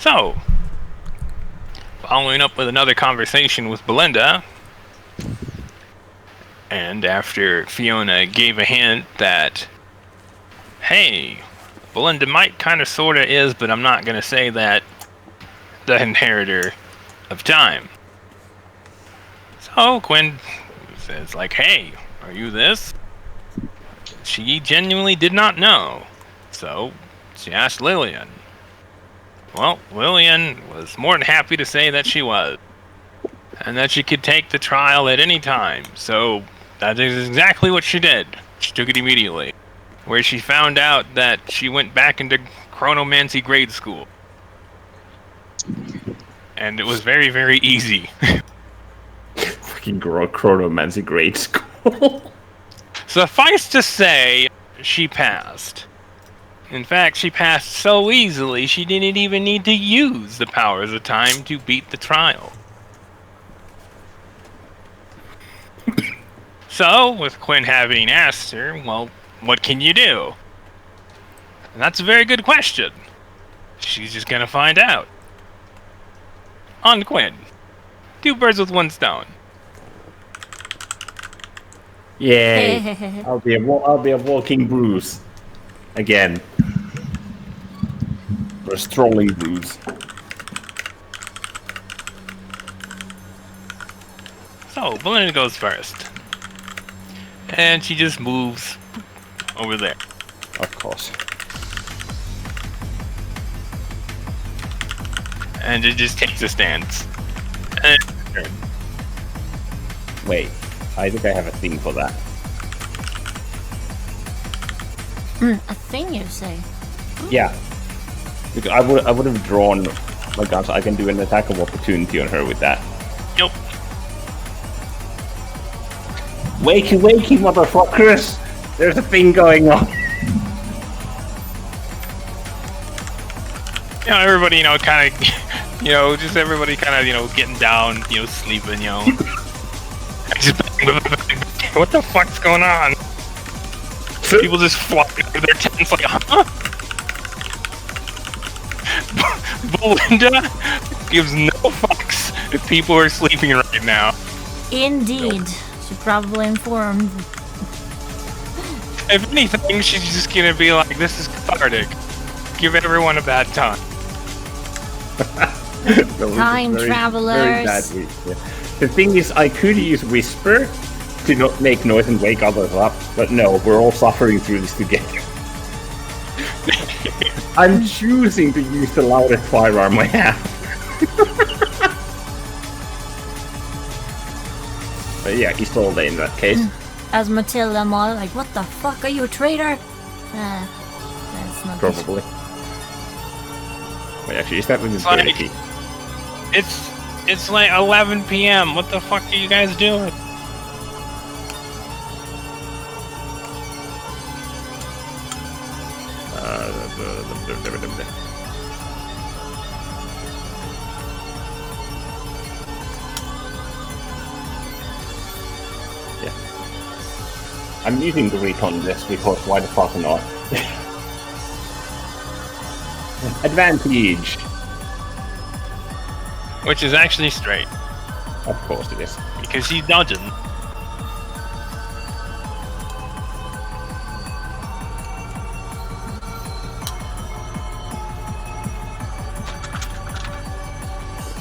So, following up with another conversation with Belinda, and after Fiona gave a hint that, hey, Belinda might kind of sorta is, but I'm not gonna say that, the inheritor of time. So Quinn says, like, hey, are you this? She genuinely did not know. So she asked Lillian. Well, Lillian was more than happy to say that she was. And that she could take the trial at any time. So that is exactly what she did. She took it immediately. Where she found out that she went back into chronomancy grade school. And it was very, very easy. Fucking chronomancy grade school. Suffice to say, she passed. In fact, she passed so easily, she didn't even need to use the powers of time to beat the trial. So, with Quinn having asked her, well, what can you do? And that's a very good question. She's just gonna find out. On Quinn. 2 birds with 1 stone. Yay! I'll be a walking bruise. Again. Or a strolling bruise. So, Belinda goes first. And she just moves over there. Of course. And it just takes a stance. And wait, I think I have a thing for that. A thing, you say? Yeah. Because I would have drawn my gun, so I can do an attack of opportunity on her with that. Nope. Wakey, wakey, motherfuckers! There's a thing going on. You know, everybody, kind of, just everybody kind of, getting down, sleeping, What the fuck's going on? People just fly out of their tents like, huh? Belinda gives no fucks if people are sleeping right now. Indeed. Nope. She's probably informed. If anything, she's just gonna be like, this is cathartic. Give everyone a bad time. Time travelers. Very yeah. The thing is, I could use Whisper to not make noise and wake others up, but no, we're all suffering through this together. I'm choosing to use the loudest firearm I have. But yeah, he's all day in that case. As Matilda and Molly, like, what the fuck, are you a traitor? That's not probably. Wait, actually, is that when it's like, it's like 11 p.m. What the fuck are you guys doing? Yeah. I'm using the recon this because why the fuck not? Advantage! Which is actually straight. Of course it is. Because she's dodging.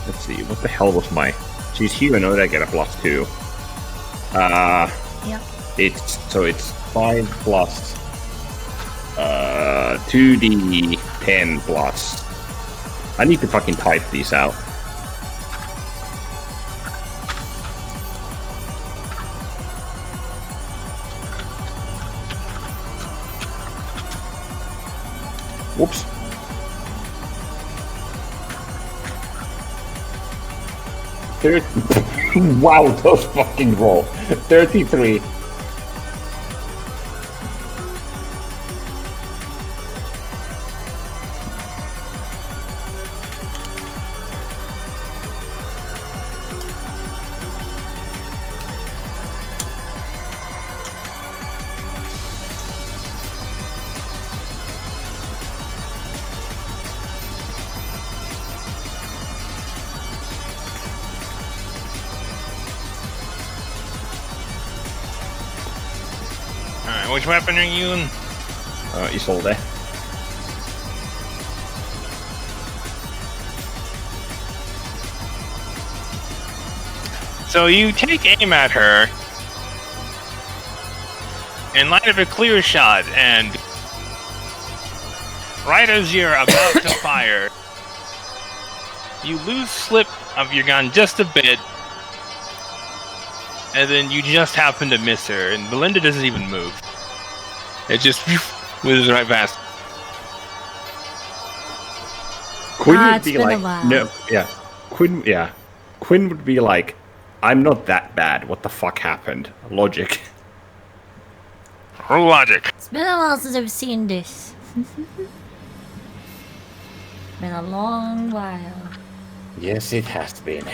Let's see, what the hell was my... She's humanoid, I get a +2. Yep. It's 5 plus 2d10 plus. I need to fucking type these out. Whoops. Wow, those fucking roll. 33. Alright, which weapon are you in? Isolde. So you take aim at her in light of a clear shot, and right as you're about to fire, you lose slip of your gun just a bit, and then you just happen to miss her, and Belinda doesn't even move. It just whizzes right past. Quinn would it's be been a like, while. no, yeah. Quinn would be like, I'm not that bad. What the fuck happened? Logic. Logic. It's been a while since I've seen this. Been a long while. Yes, it has been.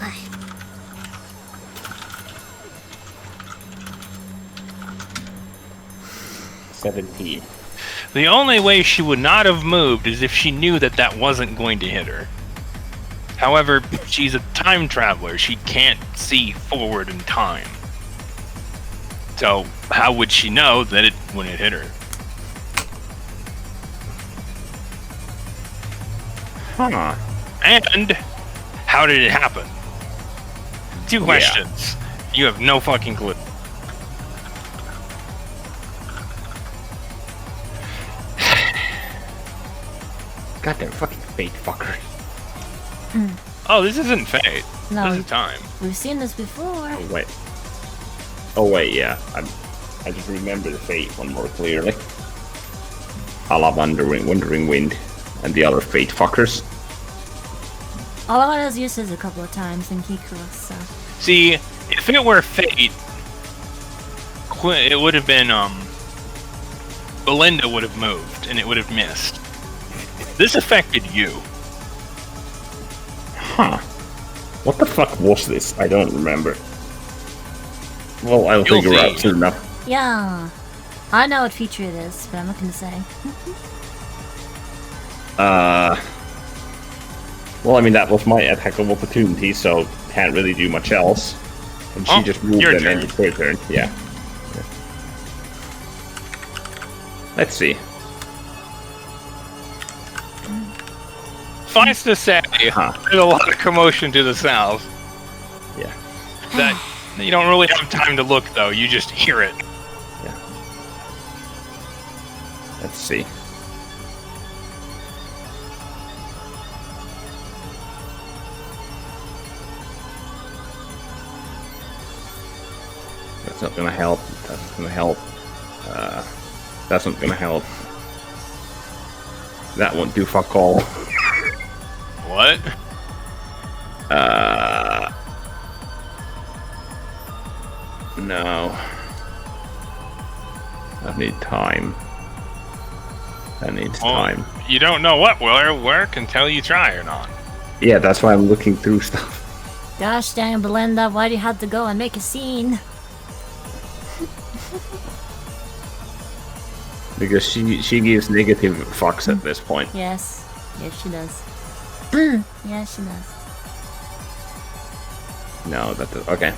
Ay. $17. The only way she would not have moved is if she knew that that wasn't going to hit her. However, she's a time traveler. She can't see forward in time. So, how would she know that it wouldn't hit her? Huh. And how did it happen? Two questions. You have no fucking clue. Goddamn fucking fate fucker. Oh, this isn't fate. No. This is time. We've seen this before. Oh wait, yeah. I just remember the fate one more clearly. I love Wandering Wind and the other fate fuckers. All of us used this a couple of times in Kikros, so. See, if it were fate, it would have been, Belinda would have moved, and it would have missed. This affected you. Huh. What the fuck was this? I don't remember. Well, I'll You'll figure out see. soon enough. Yeah. I know what feature it is, but I'm not gonna say. Well, I mean, that was my attack of opportunity, so can't really do much else. And she Oh, just moved your and turn. ended her turn. Yeah. Let's see. Suffice to say, Huh. there's a lot of commotion to the south. Yeah. That you don't really have time to look, though. You just hear it. Yeah. Let's see. That's not gonna help. That's not gonna help. That's not gonna help. That won't do fuck all. What? No. I need time. That needs time. You don't know what will work until you try or not. Yeah, that's why I'm looking through stuff. Gosh dang, Belinda, why do you have to go and make a scene? Because she gives negative fucks at this point. Yes. Yes, she does. Yes, she does. No, that does. Okay.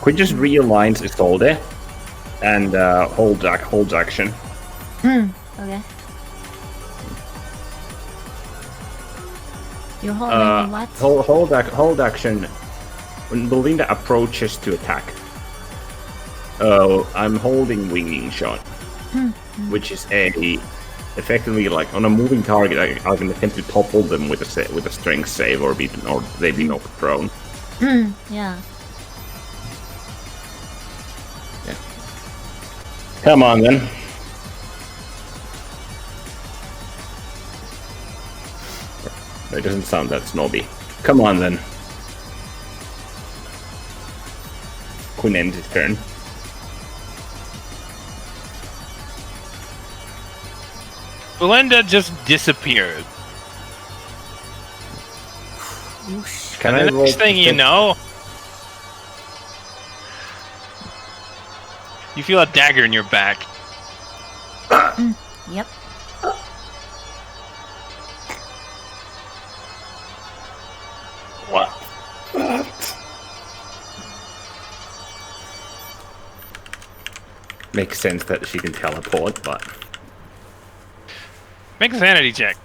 Quinn just realigns Isolde and holds action. Okay. You're holding what? Hold action when Belinda approaches to attack. I'm holding winging shot, which is effectively like on a moving target. I can attempt to topple them with a strength save or they be knocked prone. Yeah. Come on then. It doesn't sound that snobby. Come on then. Quinn ends his turn. Belinda just disappeared. Whoosh. Can And I the roll next thing you know, you feel a dagger in your back. Yep. What? Makes sense that she can teleport, but... Make a sanity check.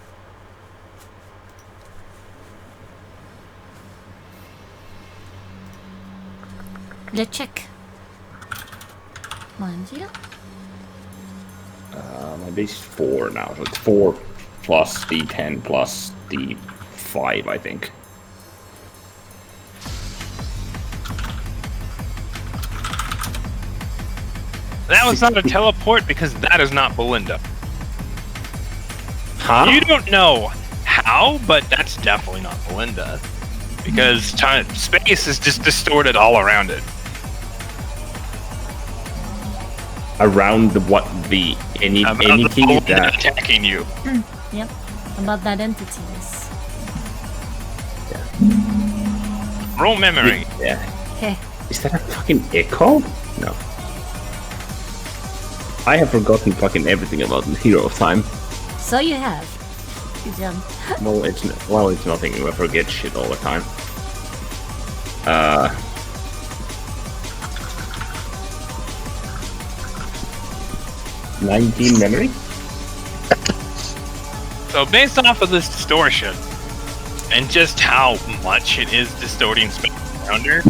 Let's check. 10. My base is 4 now, so it's 4 plus D10 plus D5, I think. That was not a teleport because that is not Belinda. Huh? You don't know how, but that's definitely not Belinda. Because space is just distorted all around it. Around any key that attacking you. Yep. About that entity. Yes. Roll memory. Yeah. Okay. Is that a fucking echo? No. I have forgotten fucking everything about the Hero of Time. So you have. Good job. Well, it's nothing. I forget shit all the time. 19 memory? So based off of this distortion, and just how much it is distorting space around her,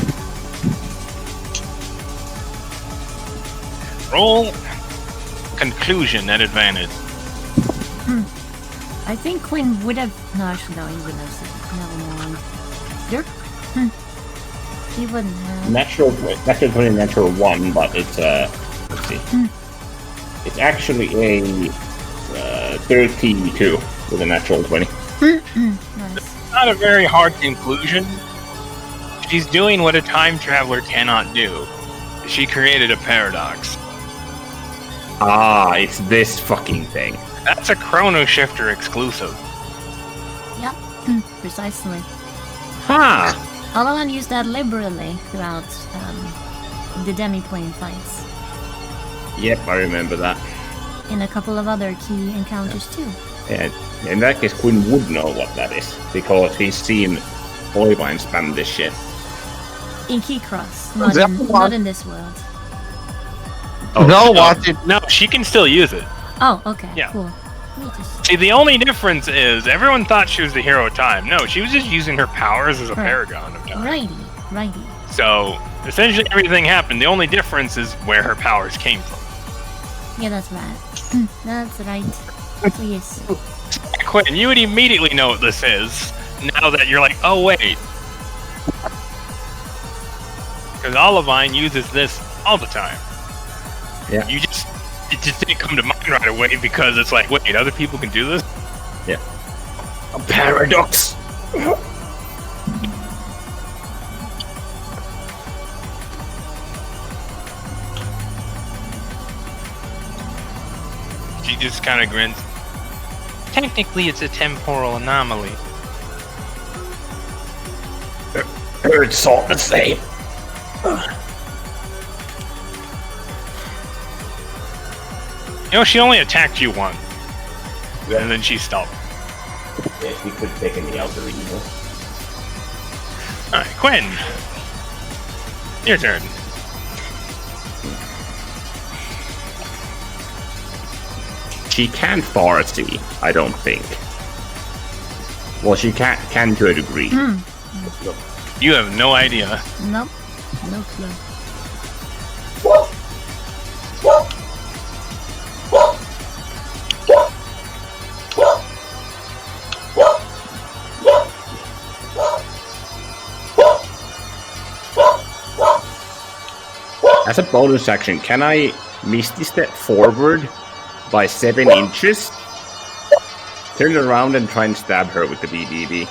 roll conclusion at advantage. I think Quinn would have. No, actually, no, he wouldn't have said it. Never mind. Derp? He wouldn't have. Natural 20, natural 1, but it's let's see. It's actually a 32 with a natural 20. Nice. Not a very hard conclusion. She's doing what a time traveler cannot do. She created a paradox. Ah, it's this fucking thing. That's a Chrono Shifter exclusive. Yep. Precisely. Ha! Alalan used that liberally throughout the demi-plane fights. Yep, I remember that. In a couple of other key encounters too. And in that case, Quinn would know what that is, because he's seen Boyvine spam this shit. In Keycross, not in this world. Oh, no, no. watch it. No, she can still use it. Oh, okay, Yeah. cool. Let me just... See, the only difference is everyone thought she was the hero of time. No, she was just using her powers as a Right. paragon of time. Righty. So, essentially everything happened. The only difference is where her powers came from. Yeah, that's right. That's right. So yes. Quinn, you would immediately know what this is, now that you're like, oh wait. Because Olivine uses this all the time. Yeah. It just didn't come to mind right away because it's like, wait, other people can do this? Yeah. A paradox! She just kind of grins. Technically, it's a temporal anomaly. It's all the same. You know, she only attacked you once. And then she stopped. Yeah, she could have taken me out of the evil. Alright, Quinn. Your turn. She can't far see, I don't think. Well, she can to a degree. You have no idea. Nope. No clue. As a bonus action, can I Misty Step forward by 7 inches? Turn around and try and stab her with the BBB.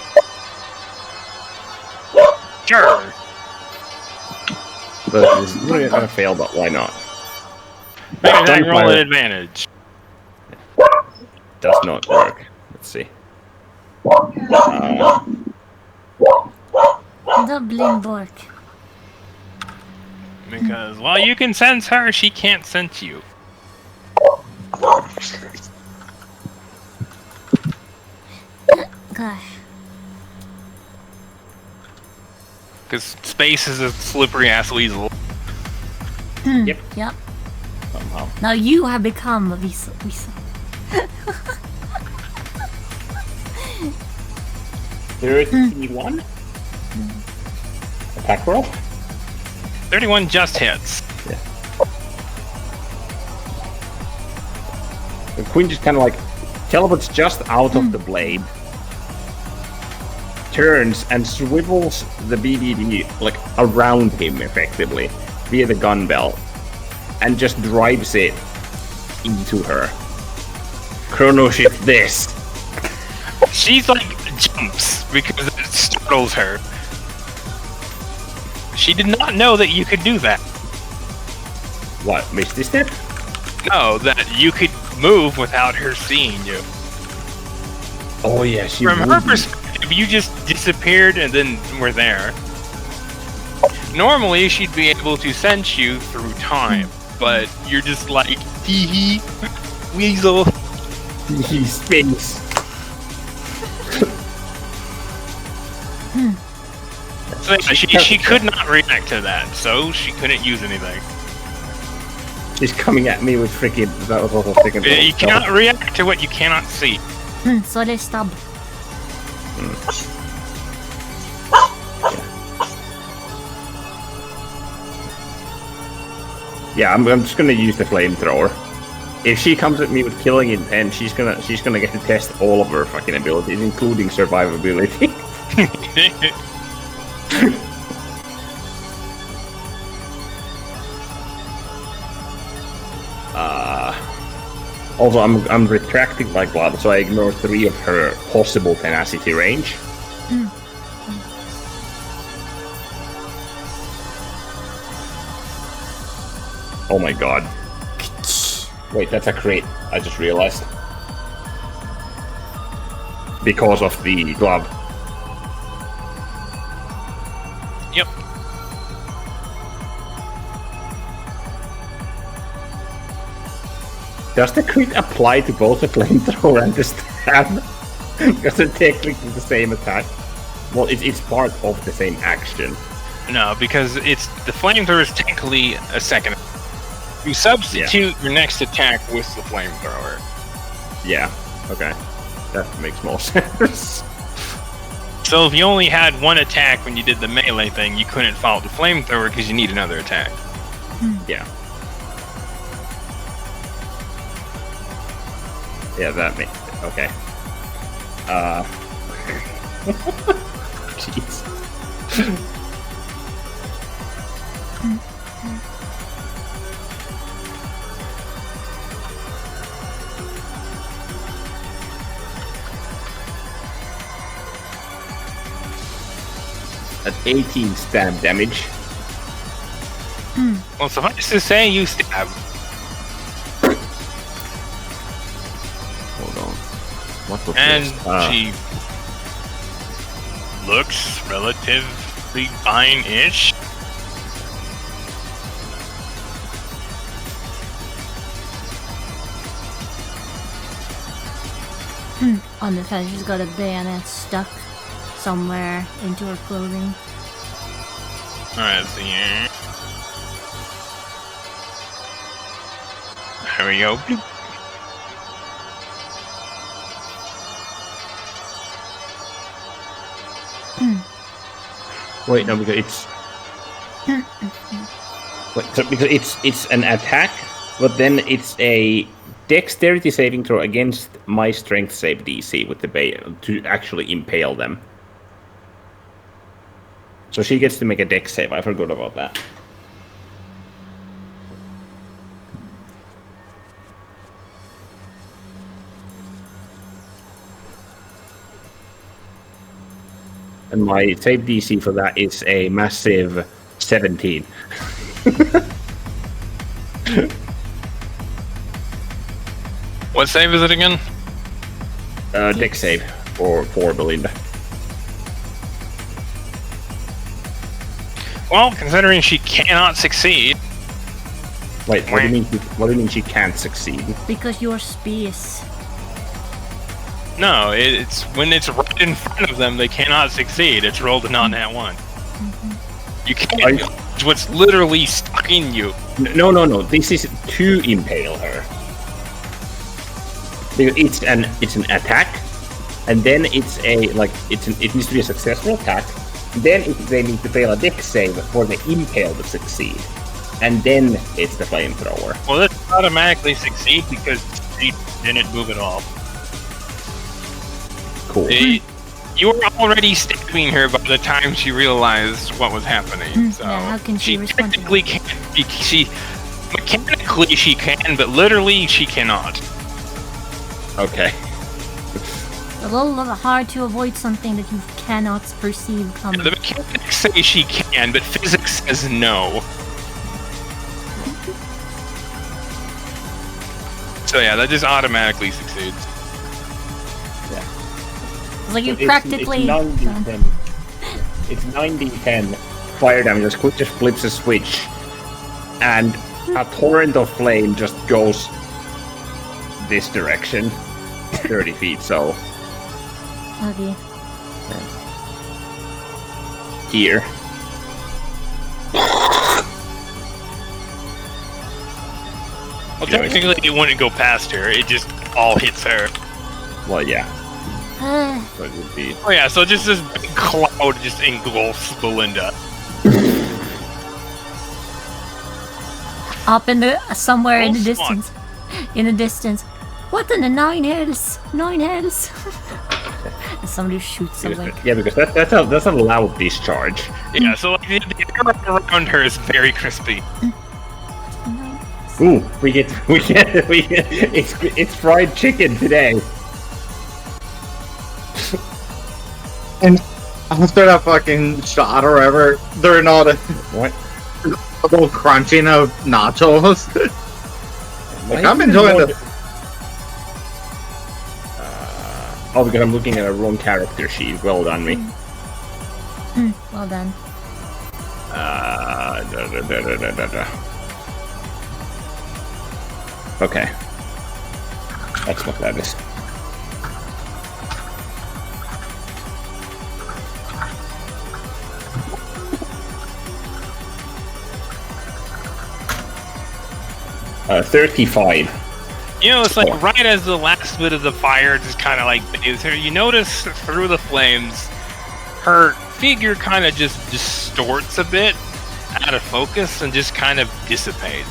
Sure. But it's really gonna fail, but why not? Make an attack roll Gunfire at advantage. does not work. Let's see. Dublin Bork. Because while you can sense her, she can't sense you. Gosh. Because space is a slippery ass weasel. Yep. Yep. Somehow. Now you have become a weasel. 31? Attack roll? 31 just hits. Yeah. The queen just kind of like teleports just out of the blade, turns and swivels the BDD like around him effectively via the gun belt, and just drives it into her. Chrono shift this. She's like jumps because it startles her. She did not know that you could do that. What, Misty Step? No, that you could move without her seeing you. Oh yeah, she From her wouldn't. perspective, you just disappeared and then were there. Normally, she'd be able to sense you through time, but you're just like, hee hee, weasel. He spins. So yeah, she could not react to that, so she couldn't use anything. She's coming at me with freaking. That was also freaking. You cannot react to what you cannot see. So they stab. Yeah, I'm just gonna use the flamethrower. If she comes at me with killing intent, she's gonna get to test all of her fucking abilities, including survivability. Also, I'm retracting my glove, so I ignore 3 of her possible tenacity range. Oh my god. Wait, that's a crit. I just realized. Because of the glove. Yep. Does the crit apply to both the flamethrower and the stab? Because they're technically the same attack. Well, it's part of the same action. No, because it's the flamethrower is technically a second. You substitute your next attack with the flamethrower. Yeah, okay. That makes more sense. So if you only had one attack when you did the melee thing, you couldn't follow the flamethrower because you need another attack. Yeah. Yeah, that makes okay. Jeez. At 18 stab damage. Well, suffice to say, you stab. Hold on. What was And this? she looks relatively fine-ish. On the fence, she's got a bayonet stuck somewhere into her clothing. Alright, let's see here. There we go. Bloop. Wait, no, because it's. Wait, so because it's an attack, but then it's a dexterity saving throw against my strength save DC with the to actually impale them. So she gets to make a dex save. I forgot about that. And my save DC for that is a massive 17. What save is it again? Dex save for Belinda. Well, considering she cannot succeed. Wait, what do you mean she can't succeed? Because you're space. No, it's when it's right in front of them, they cannot succeed. It's rolled a non-nat 1. You can't dodge what's literally stuck in you. No. This is to impale her. Because it's an attack, and then it's a it needs to be a successful attack. Then they need to fail a dex save for the impale to succeed, and then it's the flamethrower. Well, this automatically succeed because she didn't move at all. Cool. You were already stabbing her by the time she realized what was happening. So yeah, how can she respond to technically can't. She mechanically she can, but literally she cannot. Okay. A little hard to avoid something that you cannot perceive coming. The mechanics say she can, but physics says no. So yeah, that just automatically succeeds. It's like you practically... It's 9d10 fire damage. Just flips a switch, and a torrent of flame just goes this direction, 30 feet. So Okay. Here. Well, technically it wouldn't go past her. It just all hits her. Well, yeah. So it would be. Oh yeah, so just this big cloud just engulfs Belinda. Up in the somewhere in the Roll distance. In the distance. What in the 9 hills? 9 hills. And somebody shoots something. Yeah, because that's a loud discharge. Yeah, so like, the air around her is very crispy. Ooh, we get it's fried chicken today. And after that fucking shot or whatever, they're not What? a little crunching of nachos. Like, I'm enjoying the. Oh, because I'm looking at a wrong character sheet. Well done, me. Well done. Okay. That's what that is. Uh, 35. You know, it's like right as the last bit of the fire just kind of like is her. You notice through the flames, her figure kind of just distorts a bit, out of focus, and just kind of dissipates.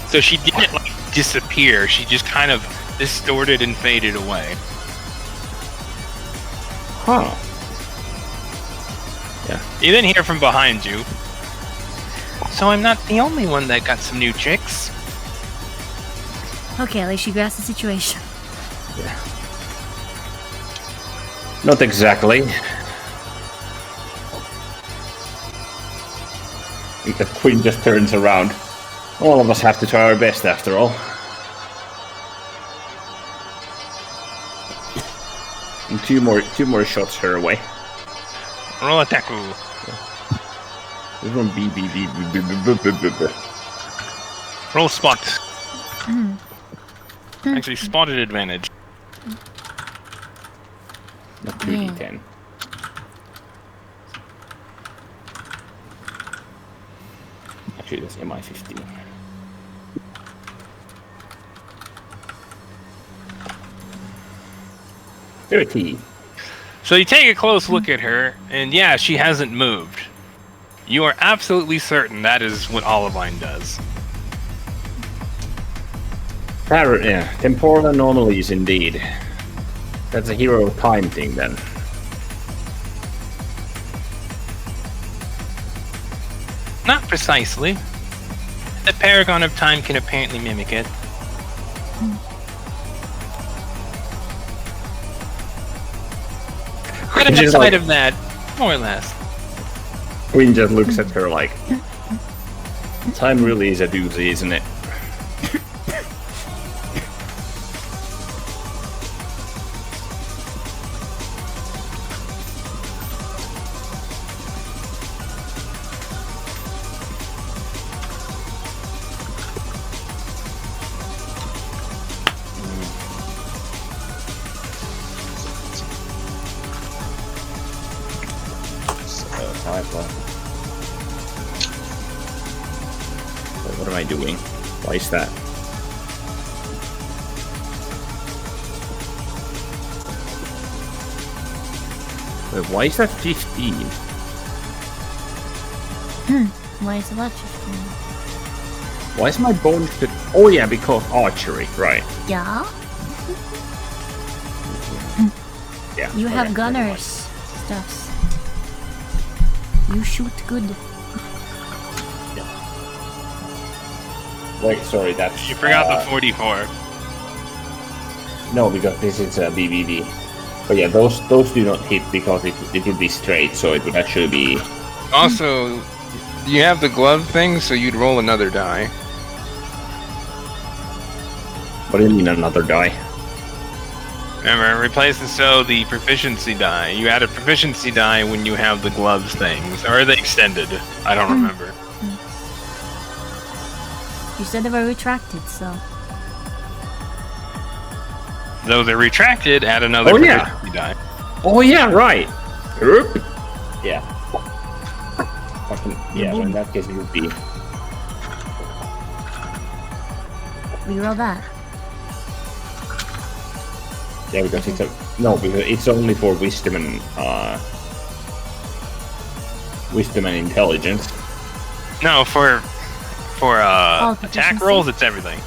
So she didn't like disappear. She just kind of distorted and faded away. Huh. Yeah. You then hear from behind you. So I'm not the only one that got some new chicks. Okay, at least you grasped the situation. Yeah. Not exactly. The queen just turns around. All of us have to try our best after all. And two more shots her way. Roll attack. This one B. Roll spot. Actually, spotted advantage. Not 2d10. Actually, that's MI15. So you take a close look at her, and yeah, she hasn't moved. You are absolutely certain that is what Olivine does. Yeah, temporal anomalies indeed. That's a hero of time thing then. Not precisely. The Paragon of Time can apparently mimic it. But Just outside like- of that, more or less. Queen just looks at her like, time really is a doozy, isn't it? What am I doing? Why is that? Wait, why is that 15? Why is that 15? Why is my bonus to... Oh yeah, because archery, right. Yeah? Yeah. You okay, have never gunners stuffs. You shoot good. mind. Wait, sorry, that's... You forgot the 44. No, because this is a BBB. But yeah, those do not hit because it would be straight, so it would actually be... Also, you have the glove thing, so you'd roll another die. What do you mean another die? Remember, replace the proficiency die. You add a proficiency die when you have the gloves things. Or are they extended? I don't remember. You said they were retracted, so... Though they're retracted, add another Oh, yeah. proficiency die. Oh yeah, right! Oop. Yeah. Yeah, so in that case it would be... Reroll that. Yeah, because it's a... No, because it's only for wisdom and... Wisdom and intelligence. No, for attack proficiency? rolls, it's everything.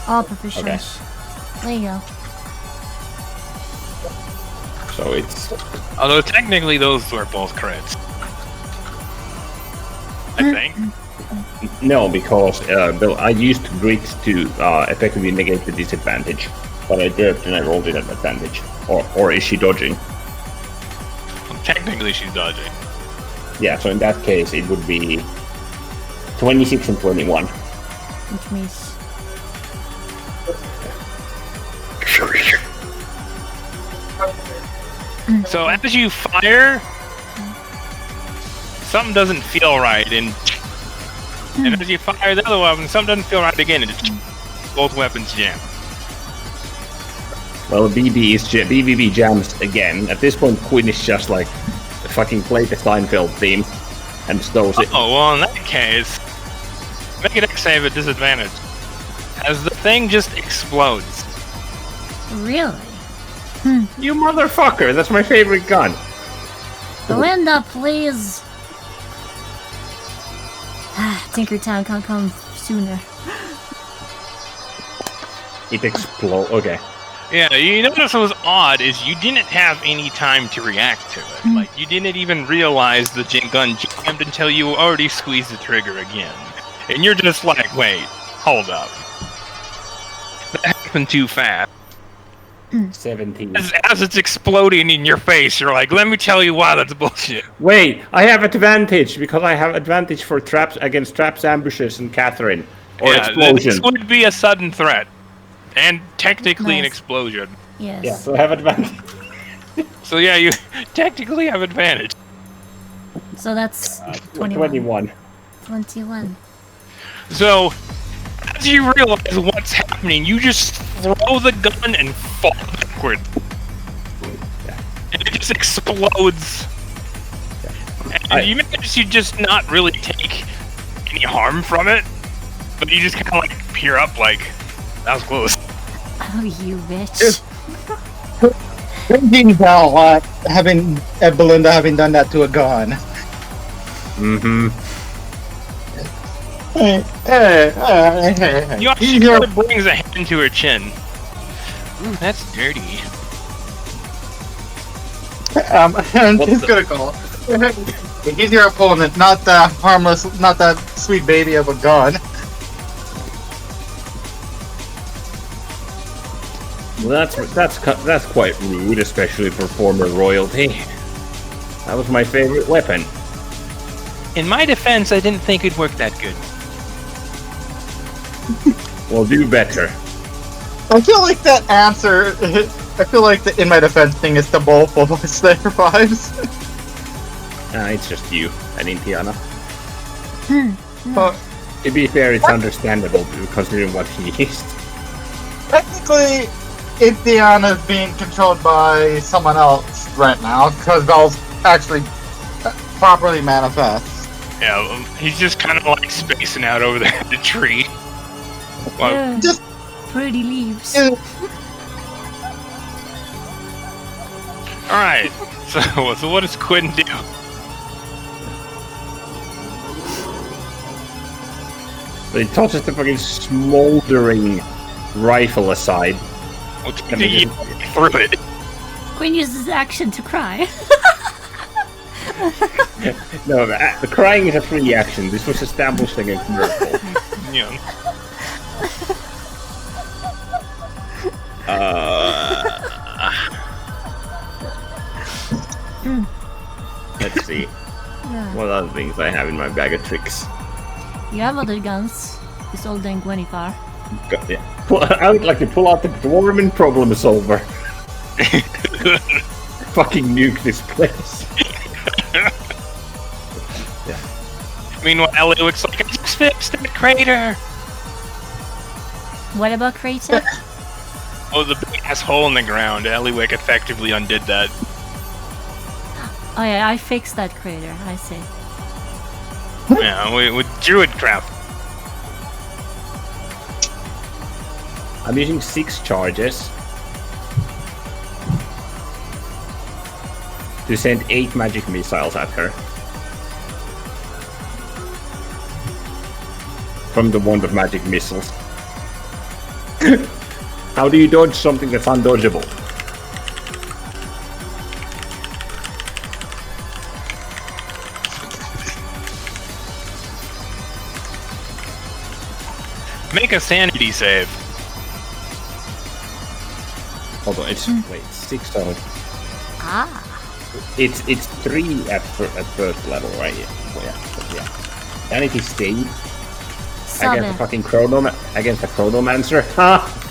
All proficient. Okay. There you go. So it's... Although technically those were both crits. I think. No, because I used grit to effectively negate the disadvantage. But I derped and I rolled it at advantage. Or is she dodging? Well, technically she's dodging. Yeah, so in that case it would be 26 and 21. Which means... So as you fire, something doesn't feel right, and as you fire the other weapon, something doesn't feel right again, and both weapons jam. Well, BBB jams again. At this point, Quinn is just like fucking play the Steinfeld theme and stows it. Oh, well, in that case, make an X save at disadvantage. As the thing just explodes. Really? You motherfucker! That's my favorite gun. Belinda, please! Tinkertown can't come sooner. It explodes. Okay. Yeah, you notice what was odd is you didn't have any time to react to it. Like, you didn't even realize the gun jammed until you already squeezed the trigger again. And you're just like, wait, hold up. That happened too fast. 17. As it's exploding in your face, you're like, let me tell you why that's bullshit. Wait, I have advantage because I have advantage for traps against traps, ambushes, and Catherine. Or Yeah, explosion. this would be a sudden threat. And technically an Nice. explosion. Yes. Yeah, so I have advantage. So yeah, you technically have advantage. So that's 21. 21. So, as you realize what's happening, you just throw the gun and fall backward. And it just explodes. And you manage to just not really take any harm from it, but you just kind of like peer up like, that was close. Oh, you bitch. Thinking about having Belinda having done that to a gun. Mm-hmm. You actually kind of brings a hand to her chin. Ooh, that's dirty. He's gonna call. He's your opponent, not the harmless, not that sweet baby of a gun. Well, that's quite rude, especially for former royalty. That was my favorite weapon. In my defense, I didn't think it'd work that good. Well, do better. I feel like that answer. I feel like the in my defense thing is to both of us there, Vibes. It's just you and Indiana. But To be fair, it's understandable considering what he is. technically, Indiana's being controlled by someone else right now, because Belle's actually properly manifests. Yeah, he's just kind of like spacing out over there at the tree. Well, Yeah, Just pretty leaves. alright, so what does Quinn do? So he tosses the fucking smoldering rifle aside. Well, he threw it. Quinn uses action to cry. No, the crying is a free action. This was established against Miracle. Yeah. Let's see. Yeah. What other things I have in my bag of tricks? You have other guns. It's all than Gwenifar. Yeah. I would like to pull out the Dwarven problem solver. Fucking nuke this place. Meanwhile, Ellie looks like, I just fixed that crater! What about Crater? Oh, the big ass hole in the ground. Eliwick effectively undid that. Oh yeah, I fixed that crater, I see. Yeah, with druid crap. I'm using 6 charges to send 8 magic missiles at her. From the wand of magic missiles. How do you dodge something that's undodgeable? Make a sanity save. Hold on, it's wait, 6 on it. Ah. It's 3 at first level, right? Yeah. Sanity save against the 7. fucking against the chronomancer. Ha!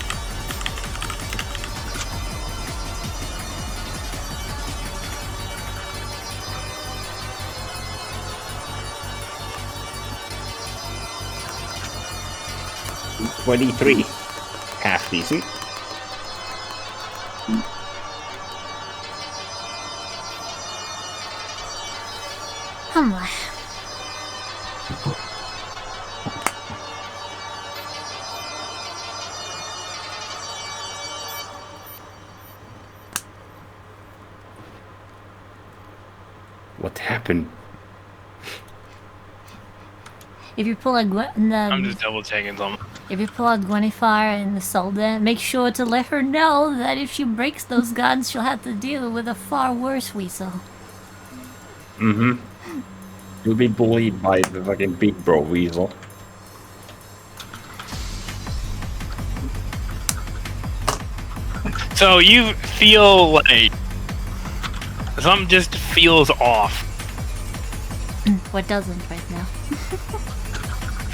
$23. Half decent. What happened? If you pull a I'm just double checking something. if you pull out Gwenifar in the Solden, make sure to let her know that if she breaks those guns, she'll have to deal with a far worse weasel. Mm-hmm. You'll be bullied by the fucking big bro weasel. So you feel like something just feels off What doesn't right now?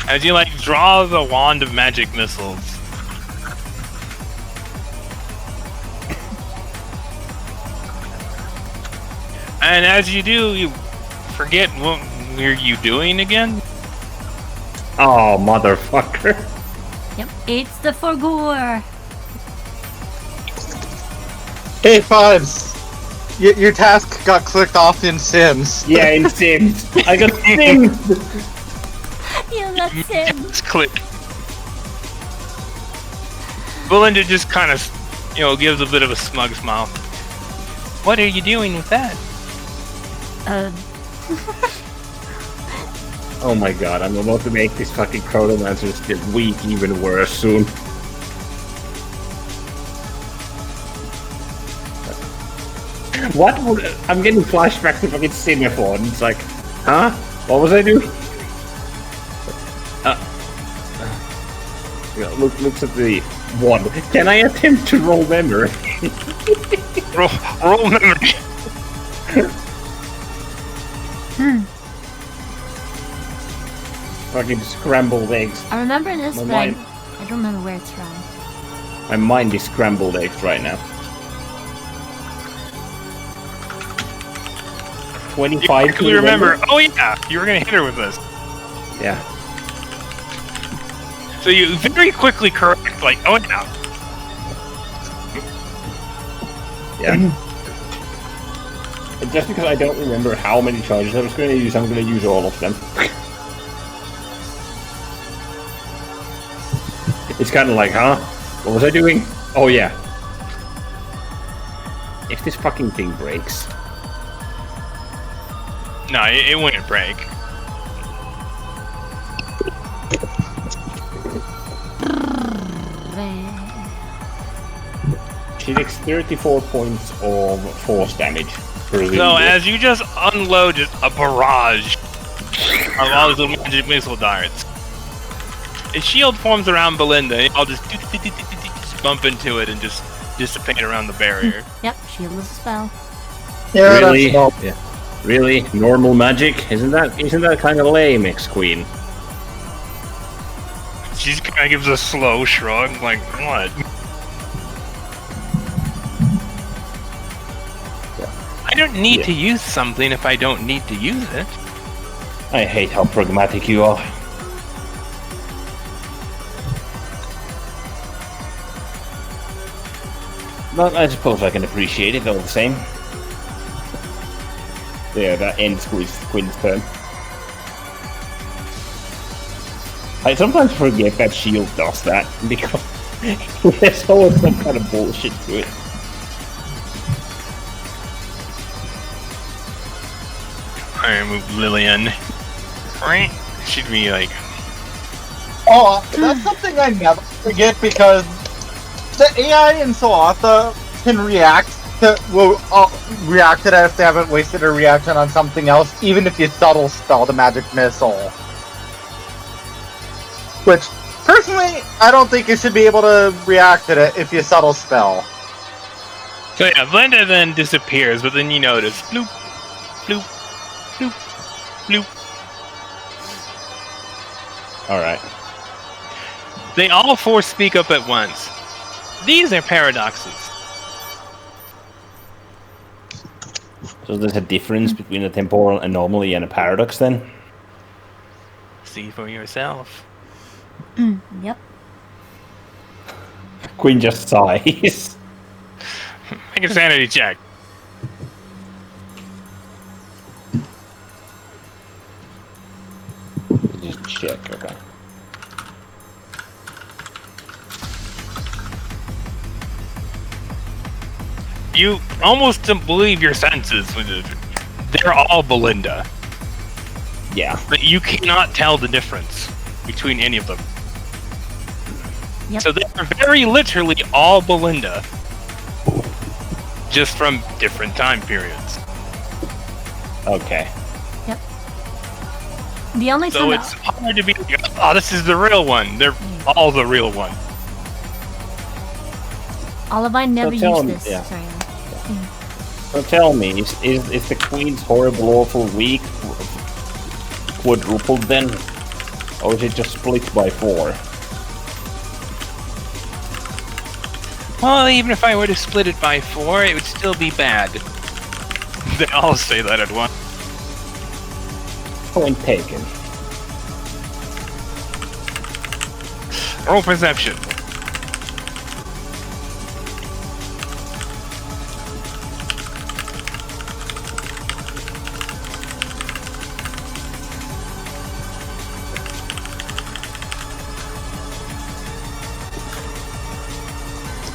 as you like draw the wand of magic missiles. And as you do, you forget what were you doing again? Oh, motherfucker. Yep, it's the Forgore. Hey, Fives! Your task got clicked off in Sims. Yeah, in Sims. I got Sims! You got Sims. Just click. Belinda just kind of, gives a bit of a smug smile. What are you doing with that? Oh my god, I'm about to make this fucking chronomancer's get weak even worse soon. What would... I'm getting flashbacks to fucking Cinephone. It's like, huh? What was I doing? Looks at the one. Can I attempt to roll memory? Roll memory. Fucking scrambled eggs. I remember this, My but mind. I don't remember where it's from. My mind is scrambled eggs right now. 25 You clearly remember. Oh yeah, you were gonna hit her with this. Yeah. So you very quickly correct, like, oh yeah. Yeah. Just because I don't remember how many charges I was going to use, I'm going to use all of them. It's kind of like, huh? What was I doing? Oh yeah. If this fucking thing breaks... No, it wouldn't break. She takes 34 points of force damage. So as you just unload just a barrage of all these little magic missile darts, a shield forms around Belinda, and I'll just bump into it and just dissipate around the barrier. Yep, shield is a spell. Yeah, Really? that's Yeah. Really? Normal magic? Isn't that kind of lame, X-Queen? She just kind of gives a slow shrug, like, what? I don't need to use something if I don't need to use it. I hate how pragmatic you are. But I suppose I can appreciate it all the same. There, that ends Quinn's turn. I sometimes forget that shield does that, because there's always some kind of bullshit to it. I remove Lillian. Right? She'd be like... Oh, that's something I never forget because the AI in Soatha can react to that if they haven't wasted a reaction on something else, even if you subtle spell the magic missile. Which, personally, I don't think you should be able to react to it if you subtle spell. So yeah, Belinda then disappears, but then you notice, bloop, bloop, bloop, bloop. Alright. They all four speak up at once. These are paradoxes. So there's a difference between a temporal anomaly and a paradox then? See for yourself. Yep. Queen just sighs. Make a sanity check. Just check, okay. You almost don't believe your senses with it. They're all Belinda. Yeah. But you cannot tell the difference between any of them. Yep. So they're very literally all Belinda. Just from different time periods. Okay. Yep. The only So time it's hard to be like, oh, this is the real one. They're all the real one. Olive never So tell used him- this. yeah. Sorry. So tell me, is the Queen's horrible awful week quadrupled then? Or is it just split by 4? Well, even if I were to split it by 4, it would still be bad. They all say that at once. Point taken. Roll perception.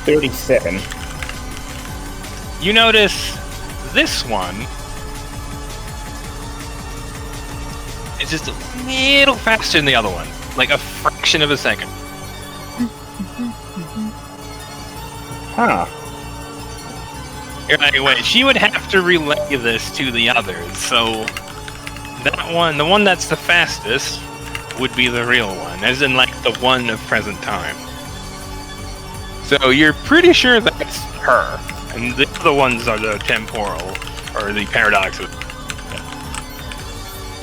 $37. You notice this one is just a little faster than the other one. Like a fraction of a second. Huh. You're like, wait, she would have to relay this to the others, so that one, the one that's the fastest, would be the real one, as in like the one of present time. So you're pretty sure that's her, and the other ones are the temporal, or the paradoxes.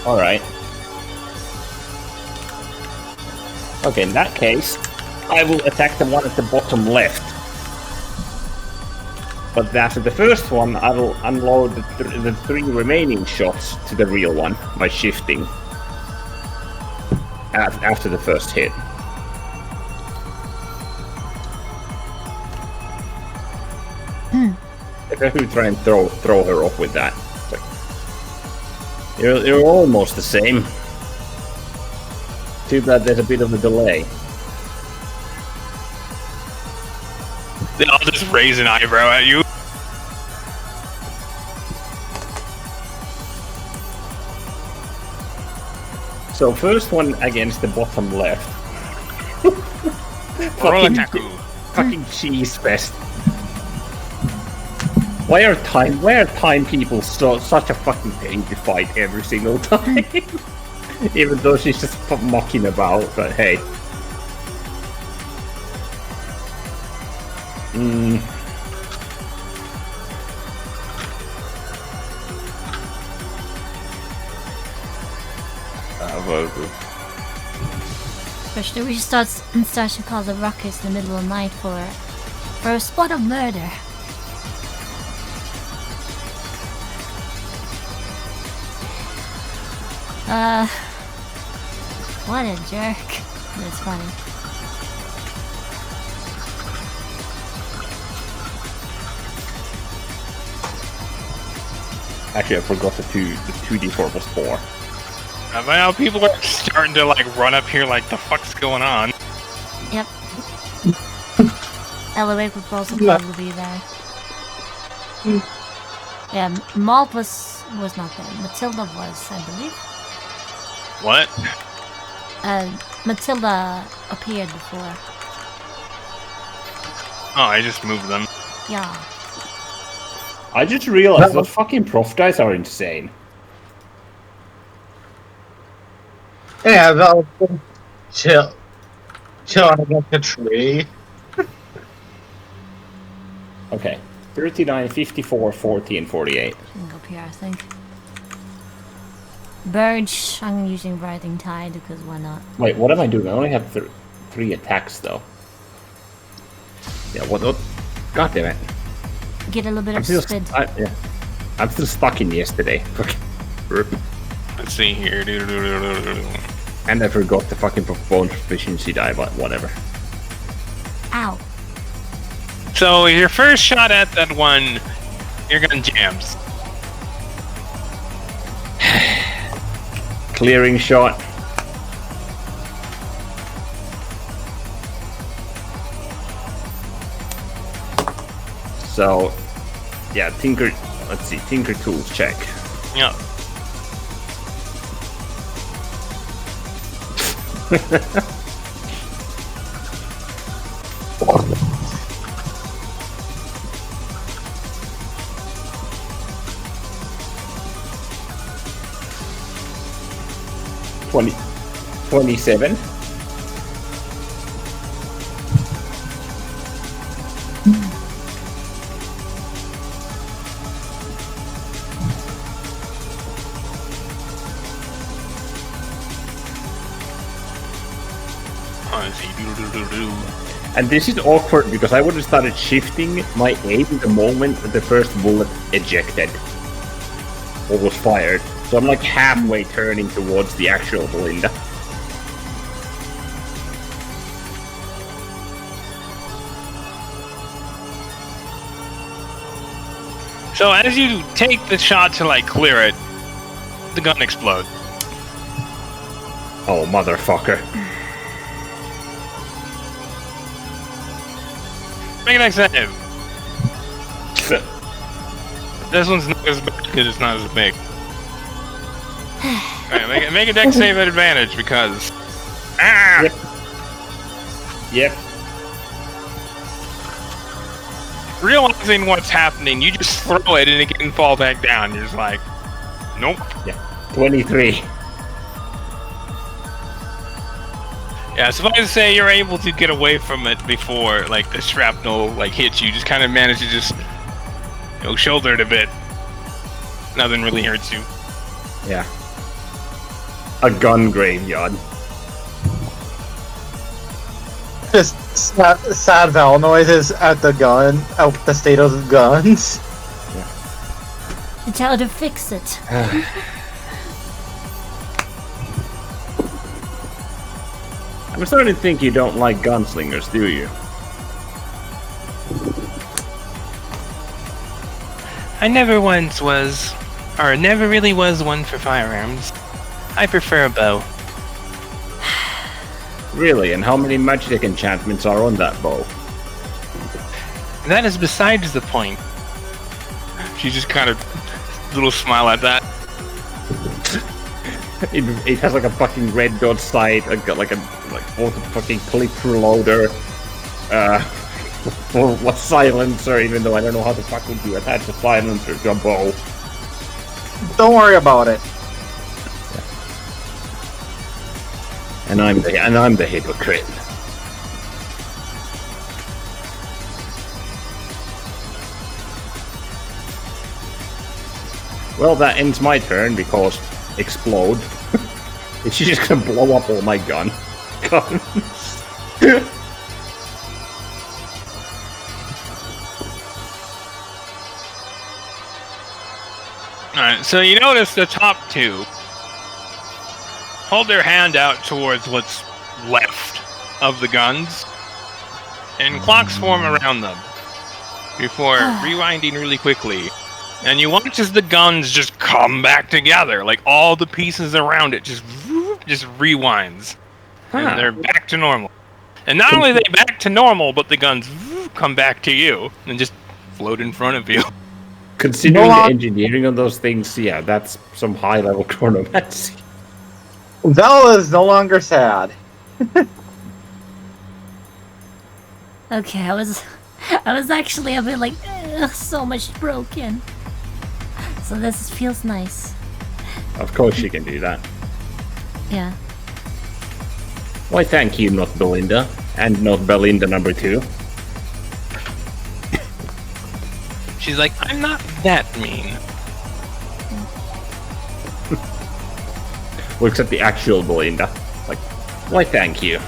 Alright. Okay, in that case, I will attack the one at the bottom left. But after the first one, I will unload the 3 remaining shots to the real one by shifting. After the first hit. If I could try and throw her off with that. You're almost the same. Too bad there's a bit of a delay. I'll just raise an eyebrow at you. So first one against the bottom left. Naku. Fucking cheese fest. Why are time people such a fucking pain to fight every single time? Even though she's just mucking about, but hey. Especially we start to cause a ruckus in the middle of the night for a spot of murder. What a jerk. That's funny. Actually, I forgot the 2d4 was 4. Now people are starting to like run up here like the fuck's going on. Yep. Elevate would also probably be there. Yeah, Malt was not there. Matilda was, I believe. What? Matilda appeared before. Oh, I just moved them. Yeah. I just realized those fucking prof dice are insane. Yeah, they'll chill against a tree. Okay. 39, 54, 40, and 48. I can go up here, I think. Burge, I'm using Writhing Tide because why not? Wait, what am I doing? I only have 3 attacks though. Yeah, what? God damn it. Get a little bit of speed. I'm still stuck in yesterday. Let's see here. And I forgot the fucking bone proficiency die, but whatever. Ow. So your first shot at that one, your gun jams. Clearing shot. So, yeah, Tinker Tools check. Yeah. $27. And this is awkward because I would have started shifting my aim the moment the first bullet ejected or was fired. So I'm like halfway turning towards the actual Belinda. So as you take the shot to like clear it, the gun explodes. Oh, motherfucker. Make an next save. This one's not as big because it's not as big. Alright, make a dex save at advantage because... Ah! Yep. Realizing what's happening, you just throw it and it can fall back down. You're just like, nope. Yeah. 23. Yeah, suffice to say, you're able to get away from it before, like, the shrapnel, like, hits you. Just kind of manage to just, shoulder it a bit. Nothing really hurts you. Yeah. A gun graveyard. Just sad Val noises at the state of the guns. It's how to fix it. I'm starting to think you don't like gunslingers, do you? I never once was. or never really was one for firearms. I prefer a bow. Really? And how many magic enchantments are on that bow? That is besides the point. She just kind of little smile at that. It has like a fucking red dot sight, like both a fucking clip reloader, or what silencer, even though I don't know how the fuck would you attach a silencer to a bow. Don't worry about it. And I'm the hypocrite. Well, that ends my turn because explode. Is she just gonna blow up all my guns? Alright, so you notice the top two hold their hand out towards what's left of the guns, and clocks form around them before rewinding really quickly. And you watch as the guns just come back together, like all the pieces around it just rewinds, and they're back to normal. And not only are they back to normal, but the guns come back to you and just float in front of you. Considering the engineering of those things, yeah, that's some high-level chronomancy. Val is no longer sad. Okay, I was actually a bit like, so much broken. So this feels nice. Of course she can do that. Yeah. Why thank you, not Belinda. And not Belinda number 2. She's like, I'm not that mean. Well, except the actual Belinda. Like, why thank you.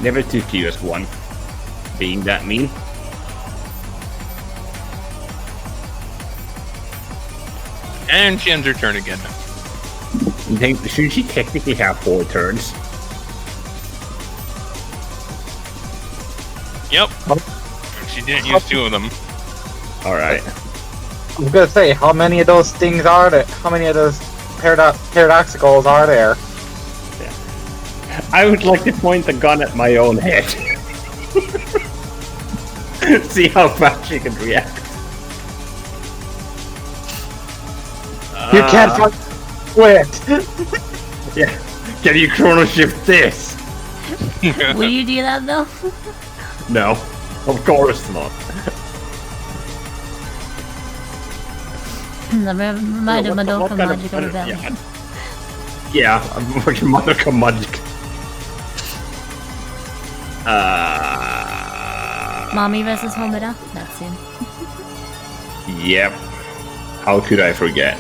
Never took you as one. Being that mean. And she ends her turn again. Shouldn't she technically have 4 turns? Yep. She didn't use 2 of them. Alright. I was gonna say, how many of those things are there? How many of those paradoxicals are there? I would like to point the gun at my own head. See how fast she can react. You can't quit! Yeah. Can you chrono shift this? Will you do that though? No. Of course not. I'm reminded of Madoka Magical Yeah, Rebellion. yeah, I'm working Madoka Magic. Mommy versus Homura? That's him. Yep. How could I forget?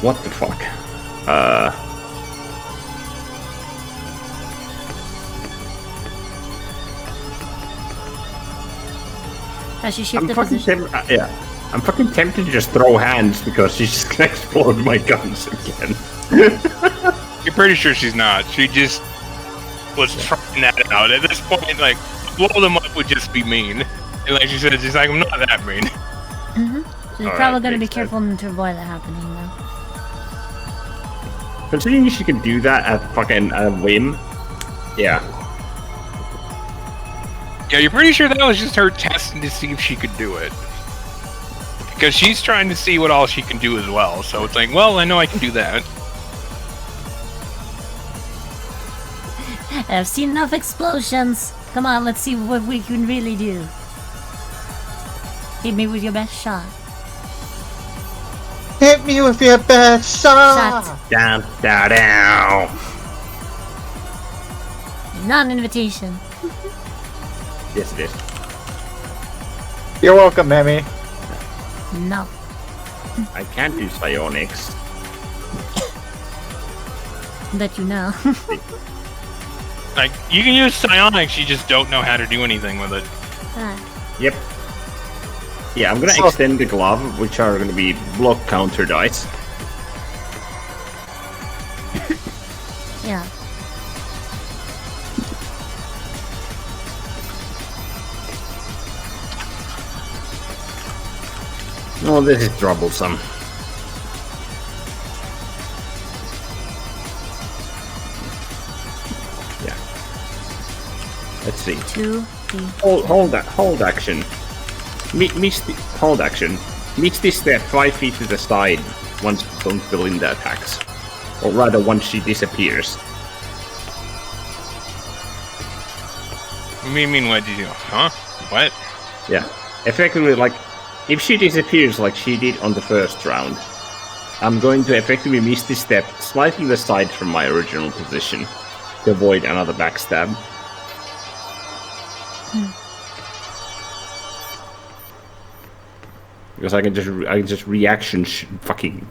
What the fuck? Has she shifted position? I'm fucking tempted to just throw hands because she's just gonna explode my guns again. You're pretty sure she's not. She just was trying that out. At this point, like, blow them up would just be mean. And like she said, she's like, I'm not that mean. She's probably gonna be careful to avoid that happening though. Considering she can do that at fucking whim, yeah. Yeah, you're pretty sure that was just her testing to see if she could do it. Because she's trying to see what all she can do as well. So it's like, well, I know I can do that. I've seen enough explosions. Come on, let's see what we can really do. Hit me with your best shot. Hit me with your best shot! Down, down, down. Not an invitation. Yes, it is. You're welcome, Mammy. No. I can't do psionics. That you know. Like, you can use psionics, you just don't know how to do anything with it. Yep. Yeah, I'm gonna extend the glove, which are gonna be block counter dice. Yeah. Oh, this is troublesome. Yeah. Let's see. 2, 3. Hold action. Hold action. Misty step 5 feet to the side once Belinda attacks. Or rather, once she disappears. What do you mean, what did you do? Huh? What? Yeah. Effectively, like, if she disappears like she did on the first round, I'm going to effectively Misty step slightly to the side from my original position to avoid another backstab. Because I can just reaction fucking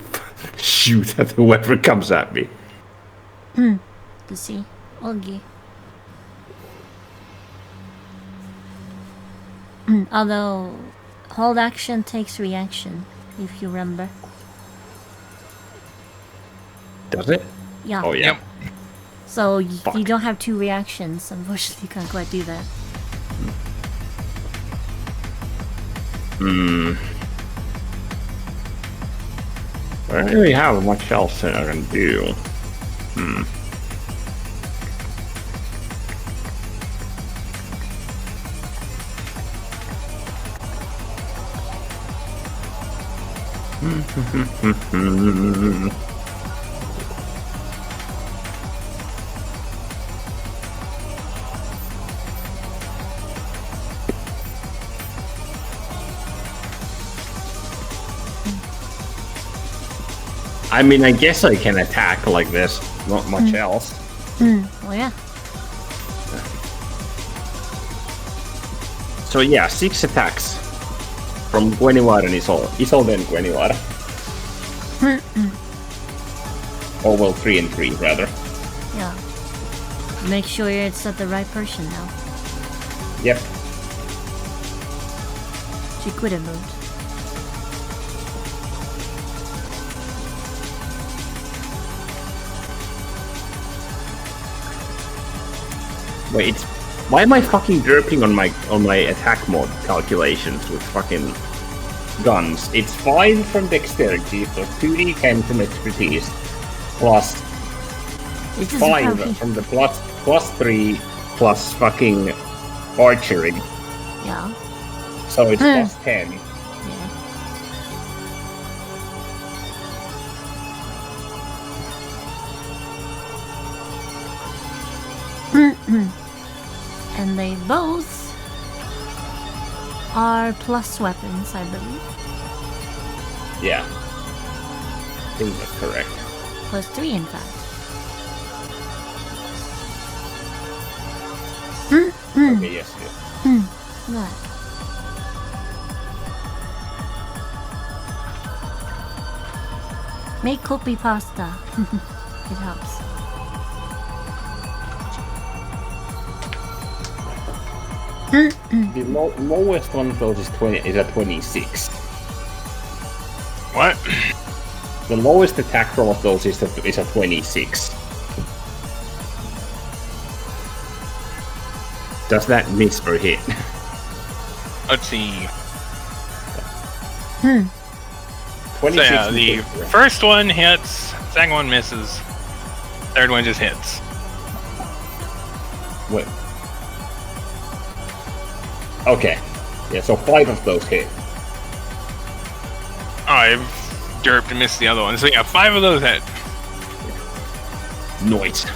shoot at whoever comes at me. To see. Okay. Although, hold action takes reaction, if you remember. Does it? Yeah. Oh yeah. Yep. So Fuck. you don't have 2 reactions. Unfortunately, you can't quite do that. I don't really have much else that I can do. I mean, I guess I can attack like this. Not much else. Oh yeah. So yeah, 6 attacks from Gueniwara and Isol then Gueniwara. Oh well, 3 and 3 rather. Yeah. Make sure it's at the right person now. Yep. She could have moved. Wait, why am I fucking derping on my attack mod calculations with fucking guns? It's 5 from dexterity, so 2d10 from expertise, plus This is 5 probably- from the plus 3 plus fucking archery. Yeah. So it's plus 10. Yeah. And they both are plus weapons, I believe. Yeah. I think that's correct. Plus 3, in fact. Okay, yes, yes. Right. Make copy pasta. It helps. The lowest one of those is a 26. What? The lowest attack roll of those is a 26. Does that miss or hit? Let's see. 26 So yeah, the is- first one hits, second one misses, third one just hits. Wait. Okay. Yeah, so 5 of those hit. Oh, I've derped and missed the other one. So yeah, 5 of those hit. Noise.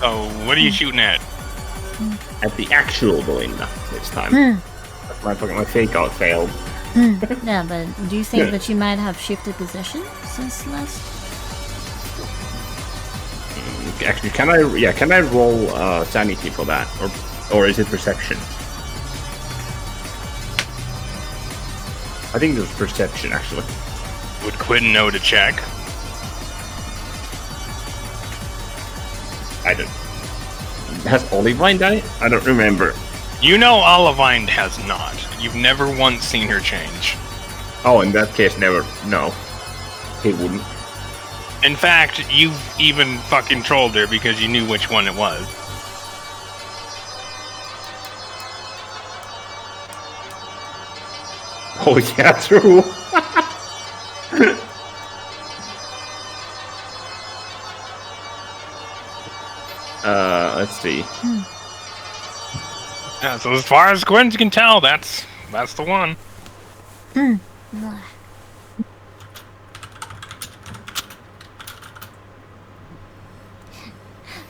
So what are you shooting at? At the actual Belinda this time. My fake out failed. Yeah, but do you think that you might have shifted position since last? Actually, can I roll sanity for that, or is it perception? I think it was perception actually. Would Quinn know to check? I don't. Has Olivine done it? I don't remember. You know Olivine has not. You've never once seen her change. Oh, in that case, never. No, he wouldn't. In fact, you've even fucking trolled her because you knew which one it was. Oh yeah, true. Let's see. Yeah, so as far as Gwen can tell, that's the one.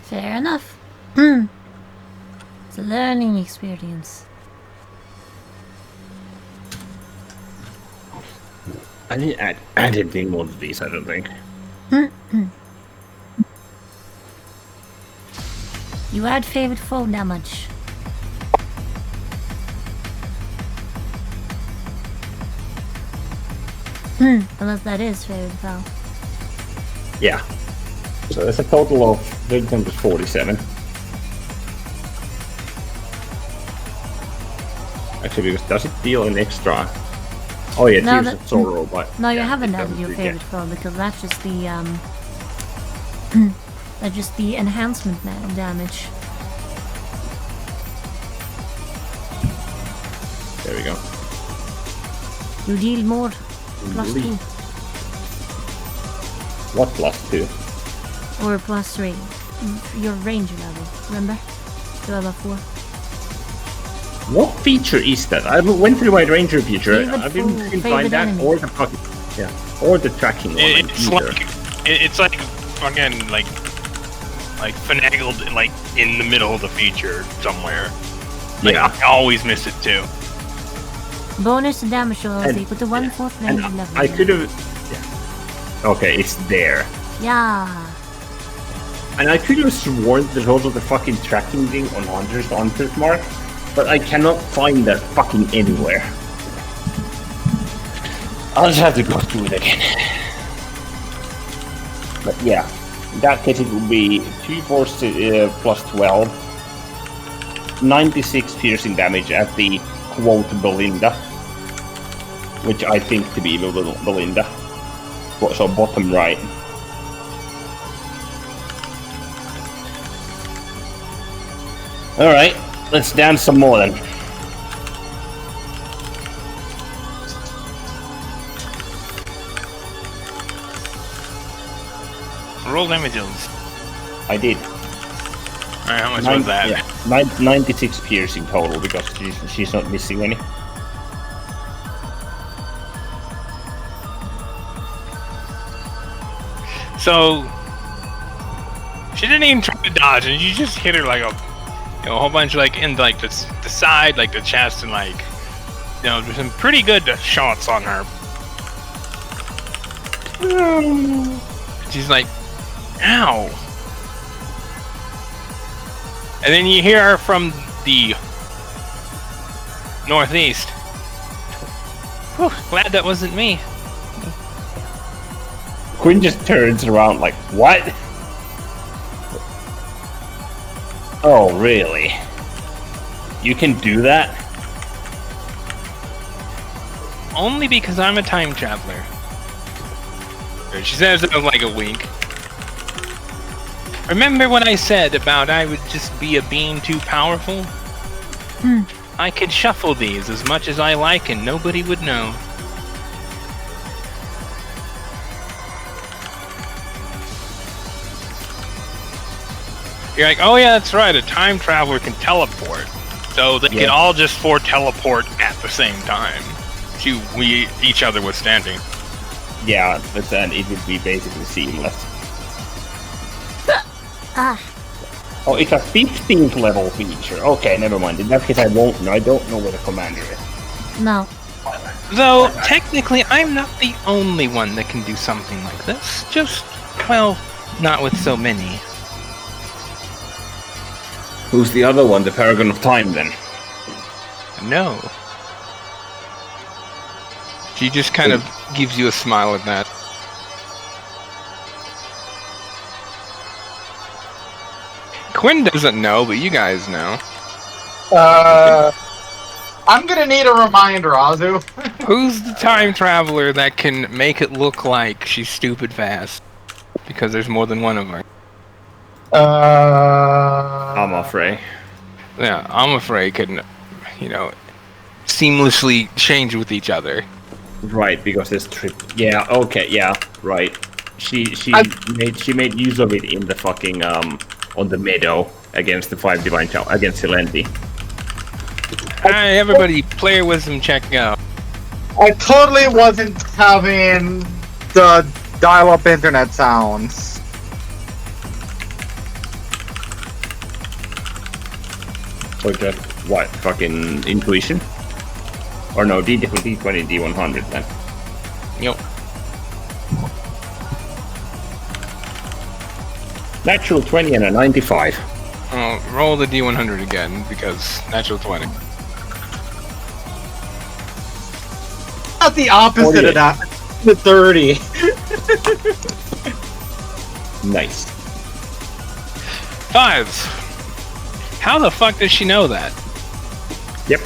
Fair enough. It's a learning experience. I didn't add anything more to these, I don't think. You add favorite foe damage. Unless that is favorite foe. Yeah. So there's a total of 47. Actually, because does it deal an extra? Oh yeah, No, Tears of Sorrow, but No, you yeah, haven't it added doesn't your do- favorite foe because that's just the that's just the enhancement damage. There we go. You deal more. Plus Really? 2 What +2? or plus 3. Your ranger level, remember? Level 4. What feature is that? I went through my ranger feature. Favorite I didn't foe, find favorite that, enemy. or the pocket. Yeah, or the tracking one. It's either. it's like fucking like finagled like in the middle of the feature somewhere. Like, Yeah. I always miss it too. Bonus to damage rolls And- equal to 1/4 And ranger level. I could have. Yeah. Okay, it's there. Yeah. And I could have sworn there's also the fucking tracking thing on Hunter's Mark, but I cannot find that fucking anywhere. I'll just have to go through it again. But yeah, in that case it would be 2 force plus 12, 96 piercing damage at the quote Belinda, which I think to be Belinda. So bottom right. Alright, let's dance some more then. Roll damages. I did. Alright, how much was that? Yeah, 96 piercing total because she's not missing any. So she didn't even try to dodge, and you just hit her like a whole bunch like in like the side, like the chest, and like there's some pretty good shots on her. She's like, ow. And then you hear her from the northeast. Whew, glad that wasn't me. Quinn just turns around like, what? Oh, really? You can do that? Only because I'm a time traveler. She says it with like a wink. Remember what I said about I would just be a being too powerful? I could shuffle these as much as I like and nobody would know. You're like, oh yeah, that's right, a time traveler can teleport. So they can all just teleport at the same time. To each other withstanding. Yeah, but then it would be basically seamless. Oh, it's a 15th level feature. Okay, never mind. In that case, I don't know where the commander is. No. Though, technically, I'm not the only one that can do something like this. Just, well, not with so many. Who's the other one? The Paragon of Time, then? No. She just kind of gives you a smile at that. Quinn doesn't know, but you guys know. I'm gonna need a reminder, Azu. Who's the time traveler that can make it look like she's stupid fast? Because there's more than one of her. I'm afraid. Yeah, I'm afraid can, seamlessly change with each other. Right, because this trip. Yeah. Okay. Yeah. Right. She made use of it in the fucking on the meadow against the 5 divine child against Silenti. Alright, everybody, player wisdom check out. I totally wasn't having the dial-up internet sounds. So just what? Fucking intuition? Or no, D20, D100 then. Yep. Natural 20 and a 95. Roll the D100 again, because natural 20. Not the opposite of that. The 30. Nice. 5s. How the fuck does she know that? Yep.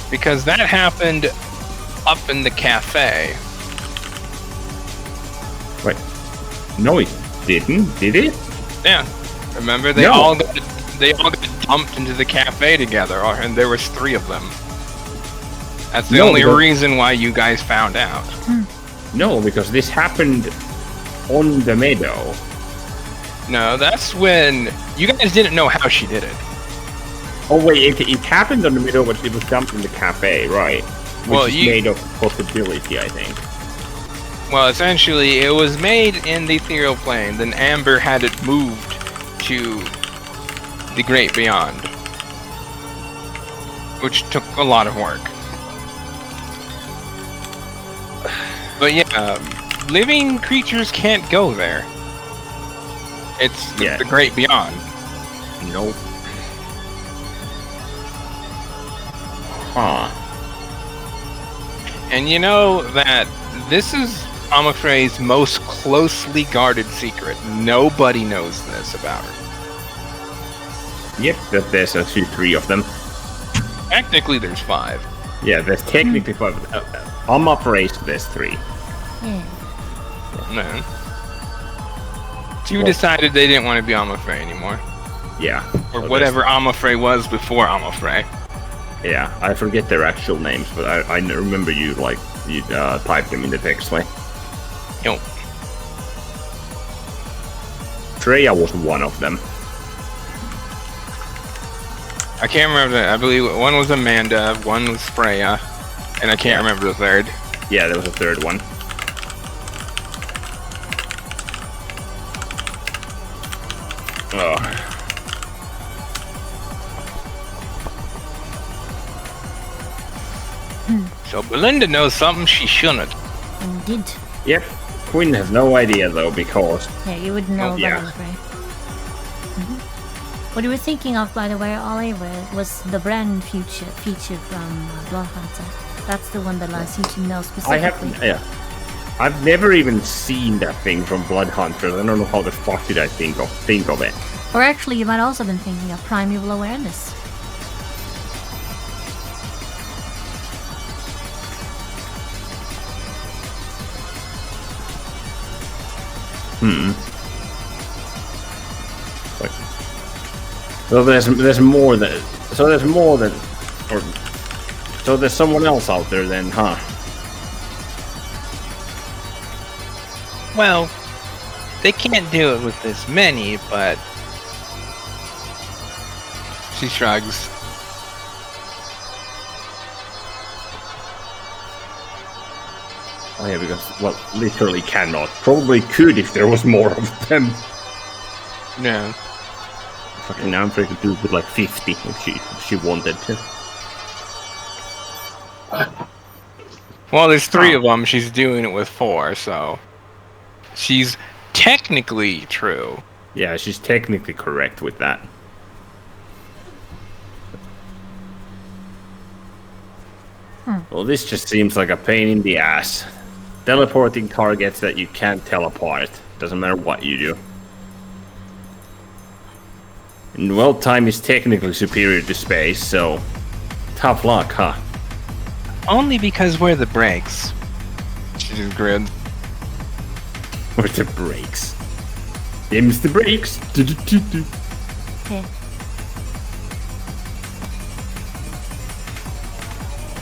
Because that happened up in the cafe. Wait. No, it didn't, did it? Yeah. Remember, they No. all got dumped into the cafe together, and there was 3 of them. That's the No, only because- reason why you guys found out. No, because this happened on the meadow. No, that's when you guys didn't know how she did it. Oh wait, it happened on the meadow, but it was dumped in the cafe, right? Which Well, is made of possibility, I think. Well, essentially, it was made in the ethereal plane. Then Amber had it moved to the Great Beyond, which took a lot of work. But yeah, living creatures can't go there. It's the Great Beyond. Nope. Huh. And you know that this is Amafrey's most closely guarded secret. Nobody knows this about her. Yep, that there's actually 3 of them. Technically, there's 5. Yeah, there's technically 5. I'm afraid there's 3. Yeah. No. So you decided they didn't want to be Amafrey anymore. Yeah. Or so whatever Amafrey was before Amafrey. Yeah, I forget their actual names, but I remember you typed them in the text way. Yo. Freya was one of them. I can't remember that. I believe one was Amanda, one was Freya, and I can't remember the third. Yeah, there was a 3rd one. Oh. So Belinda knows something she shouldn't. Indeed. Yep. Quinn has no idea though, because Yeah, you would know yeah. about it, right? What you were thinking of, by the way, Ollie, was the brand feature from Blood Hunter. That's the one that allows you to know specifically. I've never even seen that thing from Blood Hunters. I don't know how the fuck did I think of it. Or actually, you might also have been thinking of Primeval Awareness. So there's more than so there's someone else out there then, huh? Well, they can't do it with this many, but she shrugs. Oh yeah, because well, literally cannot. Probably could if there was more of them. No. Fucking Amfrey could do it with like 50 if she wanted to. Well, there's 3 of them. She's doing it with 4, so she's technically true. Yeah, she's technically correct with that. Well, this just seems like a pain in the ass. Teleporting targets that you can't teleport. Doesn't matter what you do. And well, time is technically superior to space, so tough luck, huh? Only because we're the brakes. She just grinned. Or the brakes. Them's the brakes. Okay.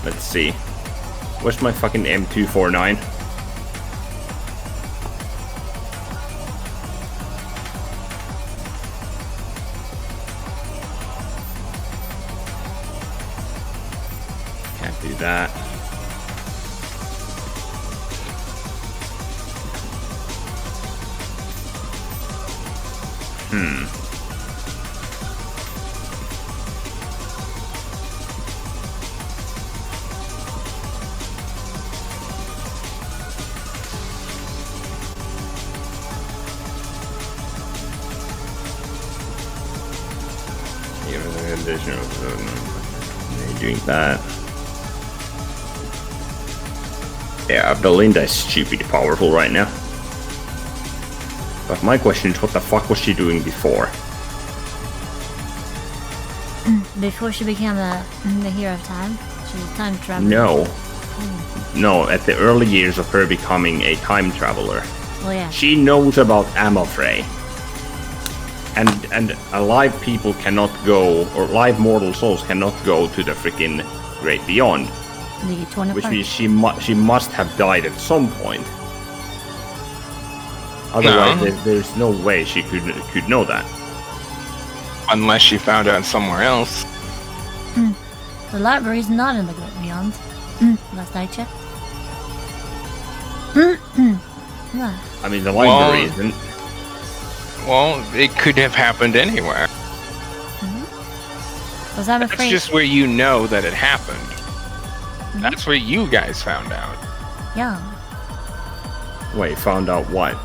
Let's see. Where's my fucking M249? Can't do that. Doing that. Yeah, Belinda is stupid powerful right now. But my question is, what the fuck was she doing before? Before she became the hero of time, she was time traveling. No. No, at the early years of her becoming a time traveler. Well, yeah. She knows about Amorphray. And alive people cannot go, or live mortal souls cannot go to the freaking Great Beyond. They get torn Which apart. means she must have died at some point. Otherwise, there's no way she could know that. Unless she found out somewhere else. The library is not in the Great Beyond. Last I checked. I mean, the library Well- isn't. Well, it could have happened anywhere. Because I'm That's afraid. just where you know that it happened. That's where you guys found out. Yeah. Wait, found out what?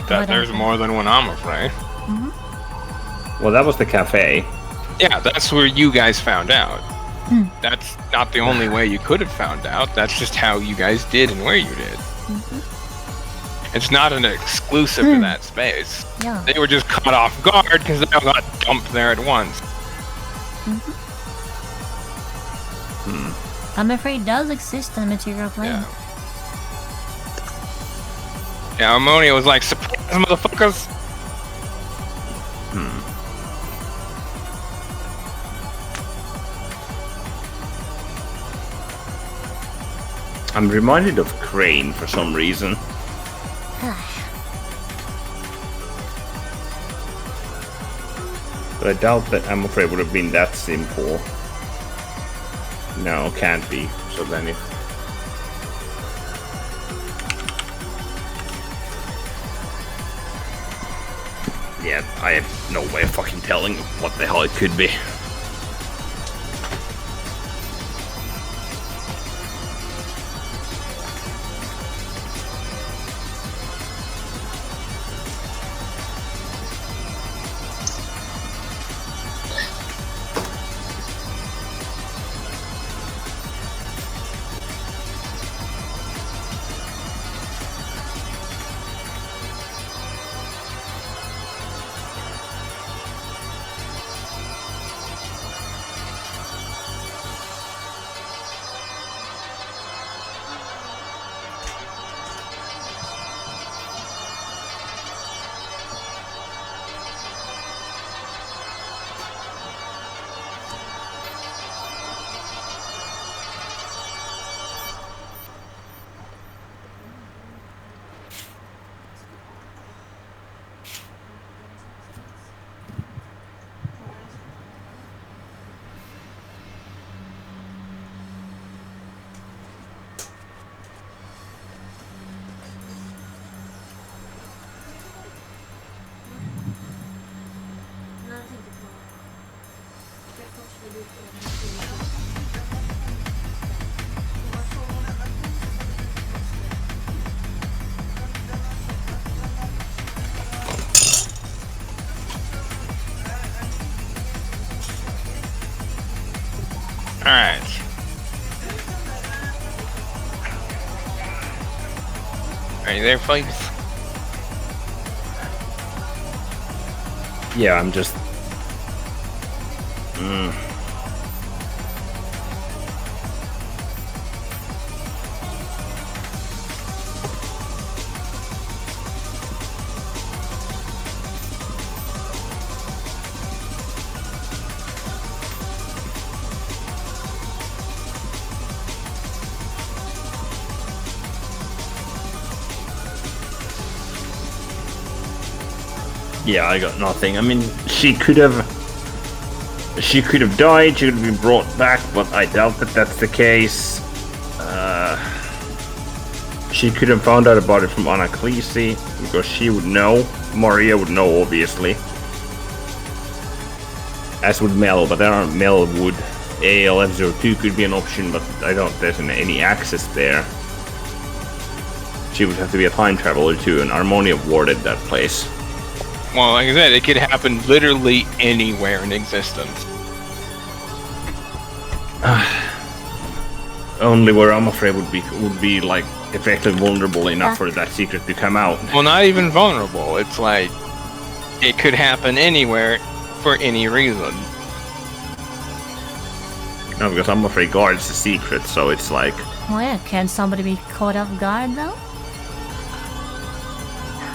That What there's happened? more than one Amorphray. Well, that was the cafe. Yeah, that's where you guys found out. That's not the only way you could have found out. That's just how you guys did and where you did. It's not an exclusive to that space. Yeah. They were just caught off guard because they all got dumped there at once. I'm afraid it does exist in the material plane. Yeah. Yeah, Ammonia was like, surprise, motherfuckers! I'm reminded of Crane for some reason. But I doubt that Amorphray would have been that simple. No, can't be. So then if... Yeah, I have no way of fucking telling what the hell it could be. Alright. Are you there, folks? Yeah, I'm just... Yeah, I got nothing. I mean, she could have died. She could have been brought back, but I doubt that that's the case. She could have found out about it from Anaklisi, because she would know. Maria would know, obviously. As would Mel, but I don't know Mel would. ALF02 could be an option, but I don't think there's any access there. She would have to be a time traveler too, and Harmonia warded that place. Well, like I said, it could happen literally anywhere in existence. Only where I'm afraid would be like effectively vulnerable enough for that secret to come out. Well, not even vulnerable. It's like it could happen anywhere for any reason. No, because I'm afraid guard's the secret, so it's like. Oh yeah, can somebody be caught off guard though?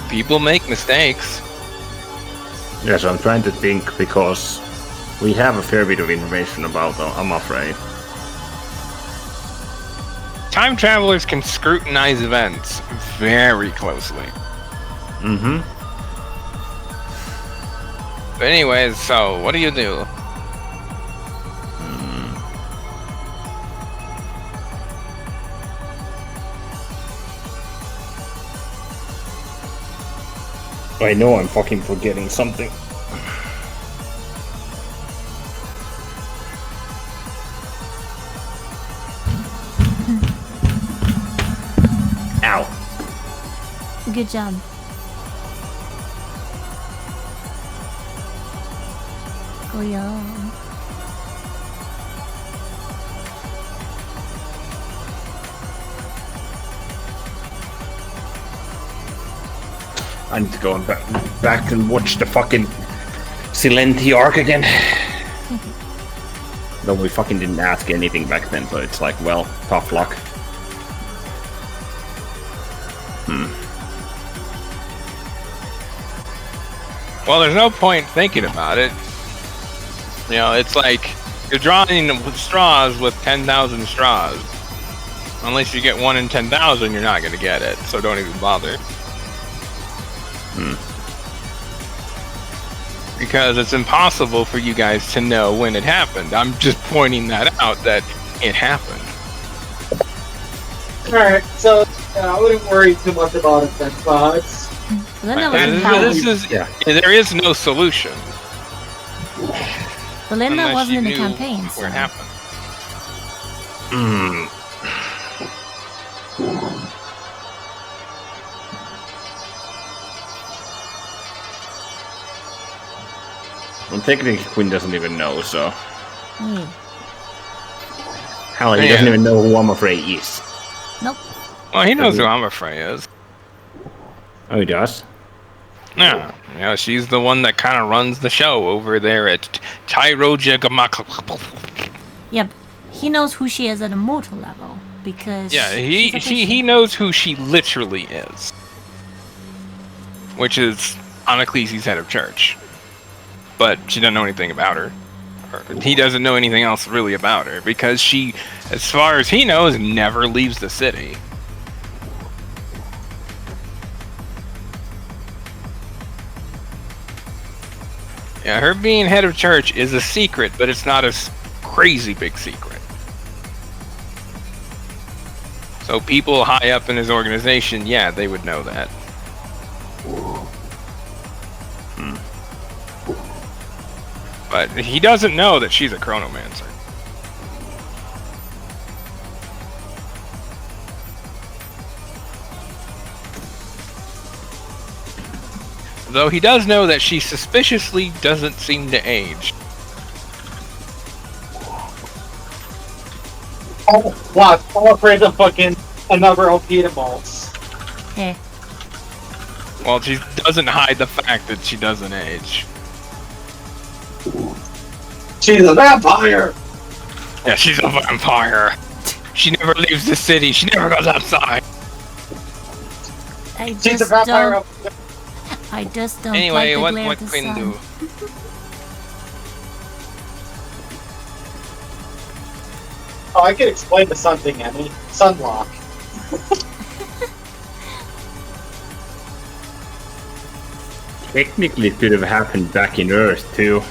People make mistakes. Yes, I'm trying to think because we have a fair bit of information about them, I'm afraid. Time travelers can scrutinize events very closely. Mm-hmm. But anyways, so what do you do? I know I'm fucking forgetting something. Ow. Good job. Oh yeah. I need to go back and watch the fucking Silenti arc again. Though we fucking didn't ask anything back then, so it's like, well, tough luck. Well, there's no point thinking about it. You know, it's like you're drawing straws with 10,000 straws. Unless you get 1 in 10,000, you're not going to get it, so don't even bother. Because it's impossible for you guys to know when it happened. I'm just pointing that out, that it happened. Alright, so I wouldn't worry too much about it then, but There is no solution. Belinda unless wasn't you in the knew campaign, so. where it happened. Well, technically Quinn doesn't even know, so. Yeah. Hell, he doesn't even know who I'm afraid is. Nope. Well, he knows who I'm afraid is. Oh, he does? Yeah, you know, she's the one that kind of runs the show over there at Tyroja Gamak. Yep. He knows who she is at a mortal level because. Yeah, he knows who she literally is, which is Anaklisi's head of church. But she doesn't know anything about her. He doesn't know anything else really about her because she, as far as he knows, never leaves the city. Yeah, her being head of church is a secret, but it's not a crazy big secret. So people high up in his organization, yeah, they would know that. But he doesn't know that she's a chronomancer. Though he does know that she suspiciously doesn't seem to age. oh, what? I'm afraid of fucking another Alpida balls. Hey. Well, she doesn't hide the fact that she doesn't age. She's a vampire! Yeah, she's a vampire. She never leaves the city. She never goes outside. She's a vampire. I just don't Anyway, like the glare what of the Quinn sun. do? Oh, I could explain the sun thing, Annie. Sunlock. Technically, it could have happened back in Earth too.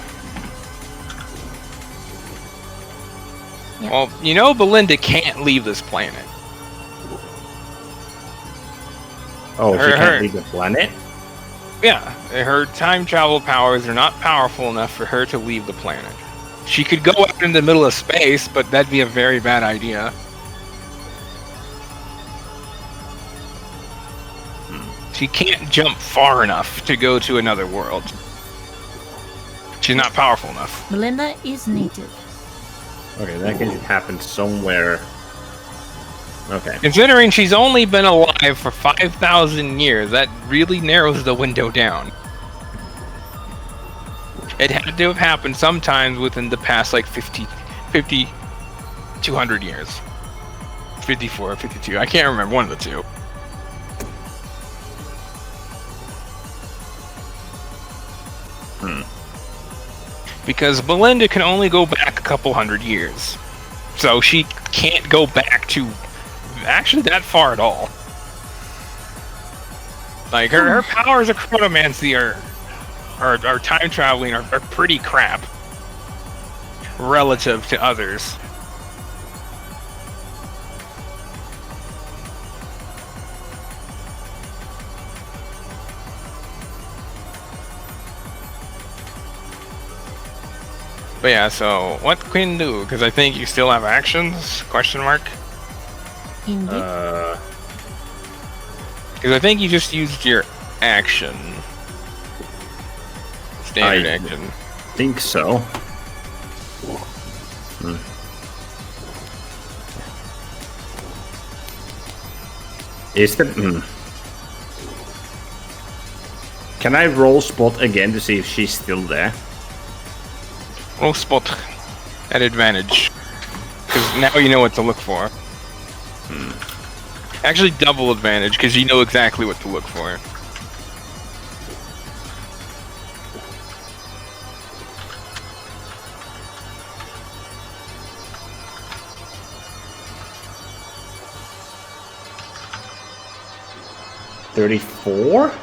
Yep. Well, you know Belinda can't leave this planet. Oh, she Her- can't leave the planet? Yeah, her time travel powers are not powerful enough for her to leave the planet. She could go out in the middle of space, but that'd be a very bad idea. She can't jump far enough to go to another world. She's not powerful enough. Belinda is native. Okay, that can happen somewhere. Okay. Considering she's only been alive for 5,000 years, that really narrows the window down. It had to have happened sometimes within the past, like, 200 years. 54, 52, I can't remember, one of the two. Because Belinda can only go back a couple hundred years. So she can't go back to actually that far at all. Like, her powers of chronomancy are time traveling are pretty crap relative to others. But yeah, so what can you do? Because I think you still have actions? Question mark. Indeed. Because I think you just used your action. Standard I action. think so. Is the... Can I roll spot again to see if she's still there? Roll spot at advantage. Because now you know what to look for. Actually, double advantage, because you know exactly what to look for. $34?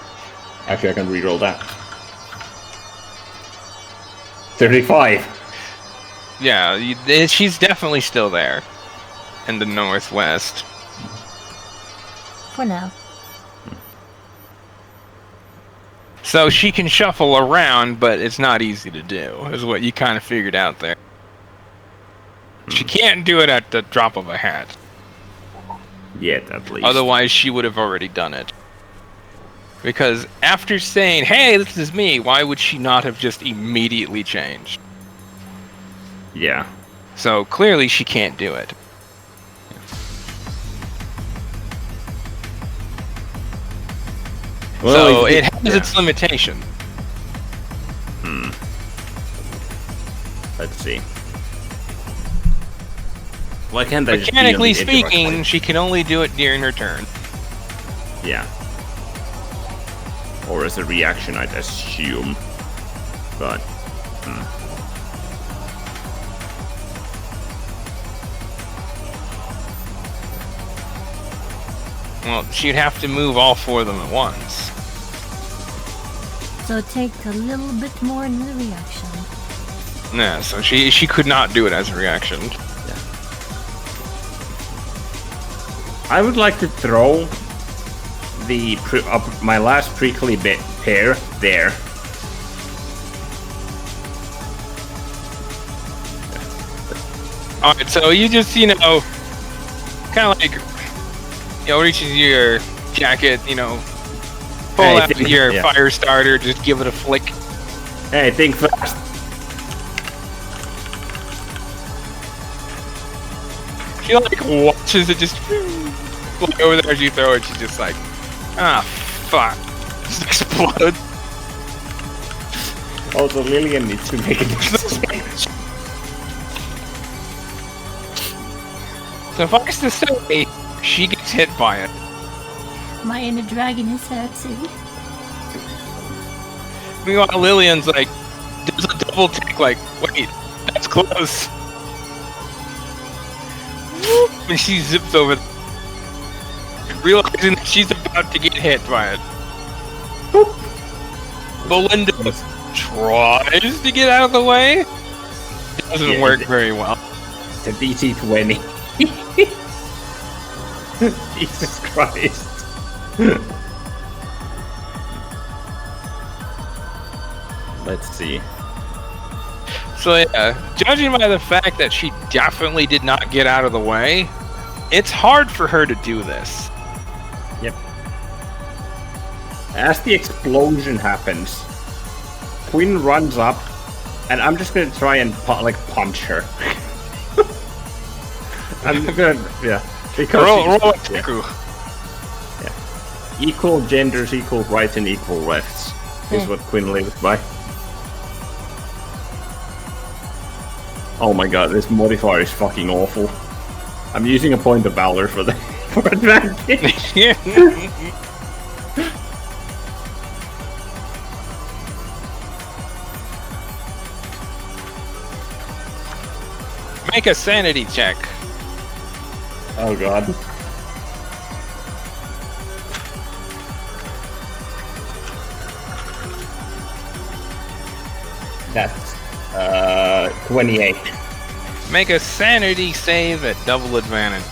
Actually, I can reroll that. 35. Yeah, she's definitely still there. In the northwest. For now. So she can shuffle around, but it's not easy to do, is what you kind of figured out there. She can't do it at the drop of a hat. Yet, at least. Otherwise, she would have already done it. Because after saying, hey, this is me, why would she not have just immediately changed? Yeah. So clearly she can't do it. Well, so it has its limitation. Let's see. Why can't I just be on the Mechanically edge of a speaking, cliff? she can only do it during her turn. Yeah. Or as a reaction, I'd assume. But... Well, she'd have to move all four of them at once. So take a little bit more in the reaction. Yeah, so she could not do it as a reaction. I would like to throw the my last prickly bit pair there. Alright, so you just, kind of like, reaches your jacket, pull Hey, out your yeah. fire starter, just give it a flick. Hey, think fast. She watches it just fly over there as you throw it. She's just like, fuck. Just explode. Also, Lillian needs to make a decision. Suffice to say, she gets hit by it. My inner dragon is hurting. Meanwhile, Lillian's like, does a double take, like, wait, that's close. When she zips over, realizing that she's about to get hit by it. Belinda tries to get out of the way. Doesn't work very well. It's a DC 20. Jesus Christ. Let's see. So yeah, judging by the fact that she definitely did not get out of the way, it's hard for her to do this. Yep. As the explosion happens, Quinn runs up, and I'm just gonna try and punch her. I'm gonna, yeah. Because Roll a yeah. Naku. Yeah. Equal genders, equal rights, and equal lefts is what Quinn lives by. Oh my god, this modifier is fucking awful. I'm using a point of valor for the for advantage. Make a sanity check. Oh god. That's 28. Make a sanity save at double advantage.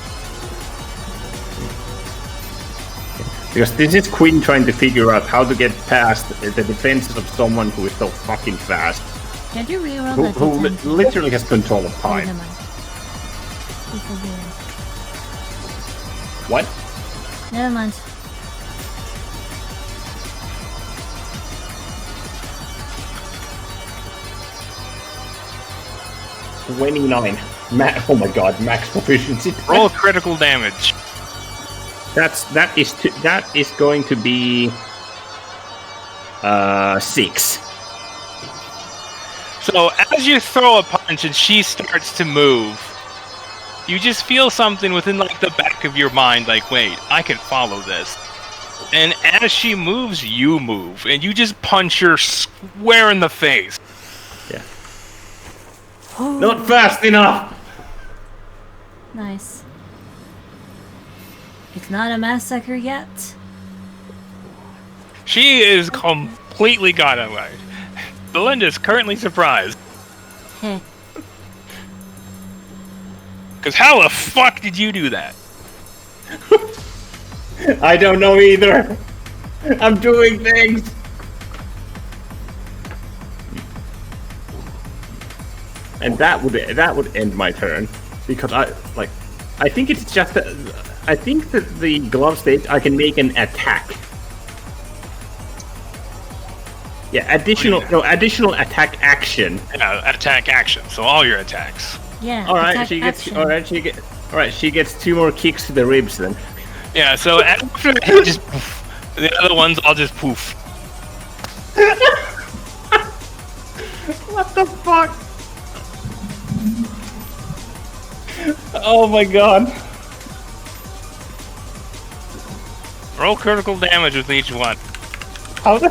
Because this is Quinn trying to figure out how to get past the defenses of someone who is so fucking fast. Can't you reroll Who, that who to 10? literally has control of Oh, time. never mind. Equal zero. What? Never mind. $29. Oh my god, max proficiency. Roll critical damage. That is going to be 6. So as you throw a punch and she starts to move, you just feel something within like the back of your mind, like, wait, I can follow this. And as she moves, you move, and you just punch her square in the face. Yeah. Not fast enough. Nice. It's not a massacre yet. She is completely got away. Belinda's currently surprised. Heh. Because how the fuck did you do that? I don't know either. I'm doing things. And that would end my turn because I think it's just I think that the glove state I can make an attack. Yeah, additional attack action. Yeah, attack action. So all your attacks. Yeah. All right, attack she gets. action. All right, she gets 2 more kicks to the ribs then. Yeah. So after that, just poof. The other ones all just poof. What the fuck? Oh my god. Roll critical damage with each one. How the?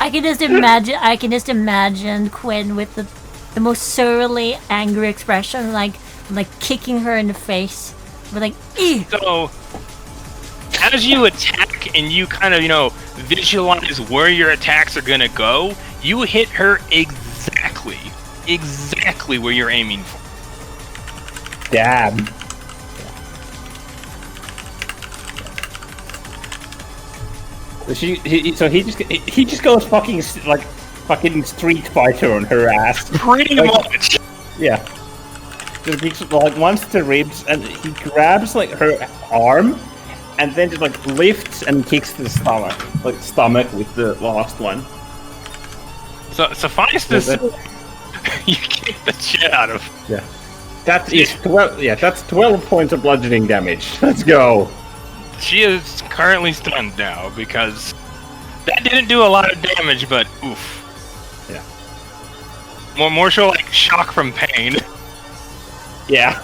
I can just imagine Quinn with the most surly, angry expression, like kicking her in the face. But like, ew. So as you attack and you kind of visualize where your attacks are gonna go, you hit her exactly where you're aiming for. Damn. So he just goes fucking Street Fighter on her ass. Pretty much. Yeah. Just kicks once the ribs and he grabs her arm and then just lifts and kicks the stomach with the last one. So suffice to say, you kick the shit out of. Yeah. That is 12. Yeah, that's 12 points of bludgeoning damage. Let's go. She is currently stunned now because that didn't do a lot of damage, but oof. Yeah. More so like shock from pain. Yeah.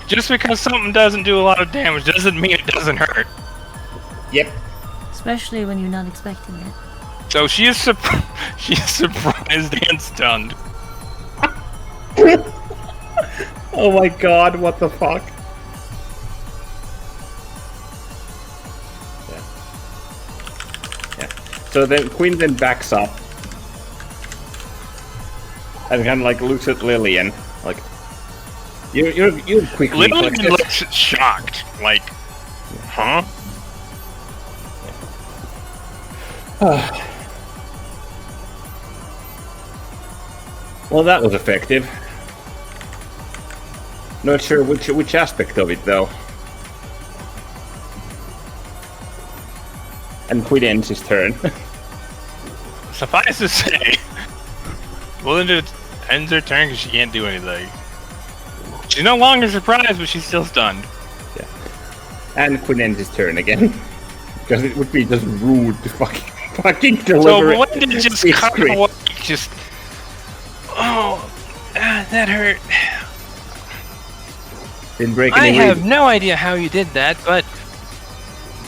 Just because something doesn't do a lot of damage doesn't mean it doesn't hurt. Yep. Especially when you're not expecting it. So she is surprised and stunned. Oh my god, what the fuck? So then Quinn then backs up and kind of like looks at Lillian, like you quickly. Lillian looks shocked, like, huh? Well, that was effective. Not sure which aspect of it though. And Quinn ends his turn. Suffice to say, Lillian ends her turn because she can't do anything. She's no longer surprised, but she's still stunned. Yeah. And Quinn ends his turn again. Because it would be just rude to fucking deliver So when did it just cut away? Just, that hurt. Didn't break I any have ribs. no idea how you did that, but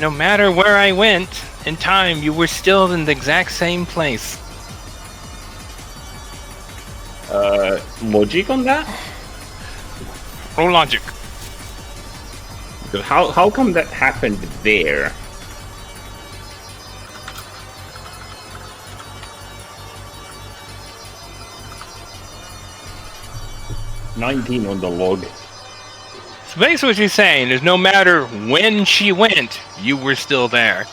no matter where I went in time, you were still in the exact same place. Logic on that? Roll logic. Because how come that happened there? $19 on the log. So basically what she's saying is no matter when she went, you were still there.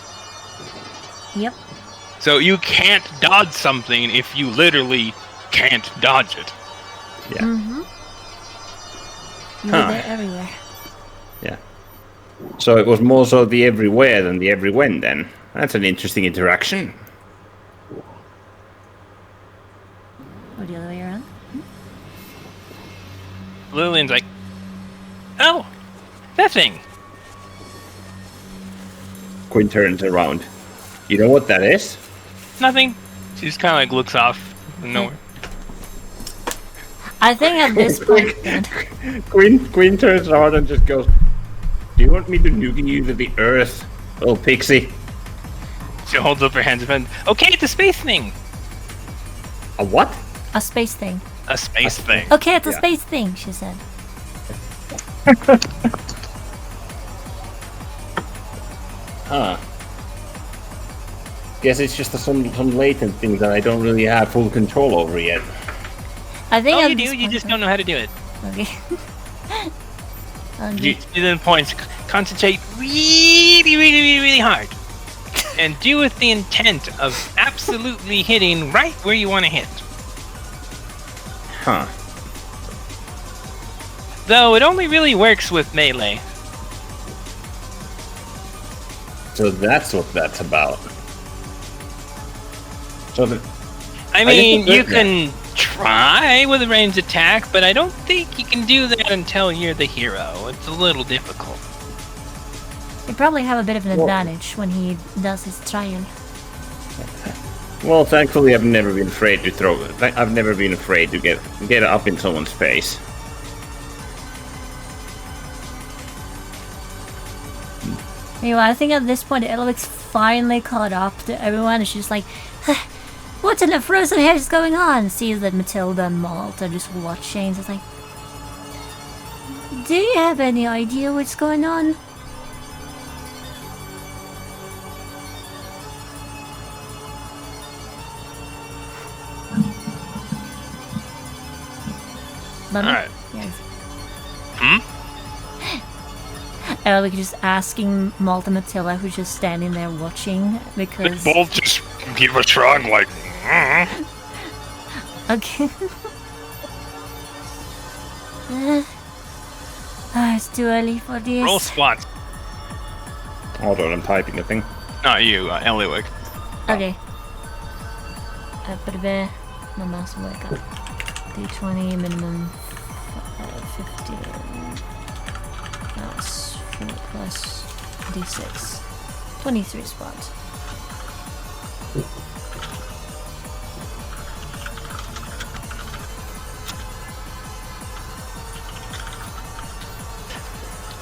Yep. So you can't dodge something if you literally can't dodge it. Yeah. Mm-hmm. You were there everywhere. Yeah. So it was more so the everywhere than the every when then. That's an interesting interaction. Or the other way around. Lillian's like, oh, that thing. Quinn turns around. You know what that is? Nothing. She just kind of like looks off from nowhere. I think at this point, then, Quinn turns around and just goes, do you want me to nuke you to the earth, little pixie? She holds up her hands and okay, it's a space thing. A what? a space thing. A space thing. Okay, it's a Yeah. space thing, she said. Huh. Guess it's just some latent thing that I don't really have full control over yet. I think Oh, at you this do. You point, just don't know how to do it. Okay. You then points. Concentrate really hard, and do with the intent of absolutely hitting right where you want to hit. Huh. Though it only really works with melee. So that's what that's about. So I mean, you can try with a ranged attack, but I don't think you can do that until you're the hero. It's a little difficult. You probably have a bit of an advantage when he does his trial. well, thankfully, I've never been afraid to throw. I've never been afraid to get up in someone's face. Anyway, I think at this point, Elvix finally caught up to everyone, and she's like, what in the frozen hair is going on? Sees that Matilda and Malt are just watching. It's like, do you have any idea what's going on? Bummy? Alright. Yes. Hmm? Elvix just asking Malt and Matilda, who's just standing there watching, because... They both just give a shrug like, Okay. It's too early for this. roll squats. Hold on, I'm typing a thing. Not you, Eliwick. Okay. But my mouse will wake up. D20 minimum 15. That's 4 plus D6. 23 spots.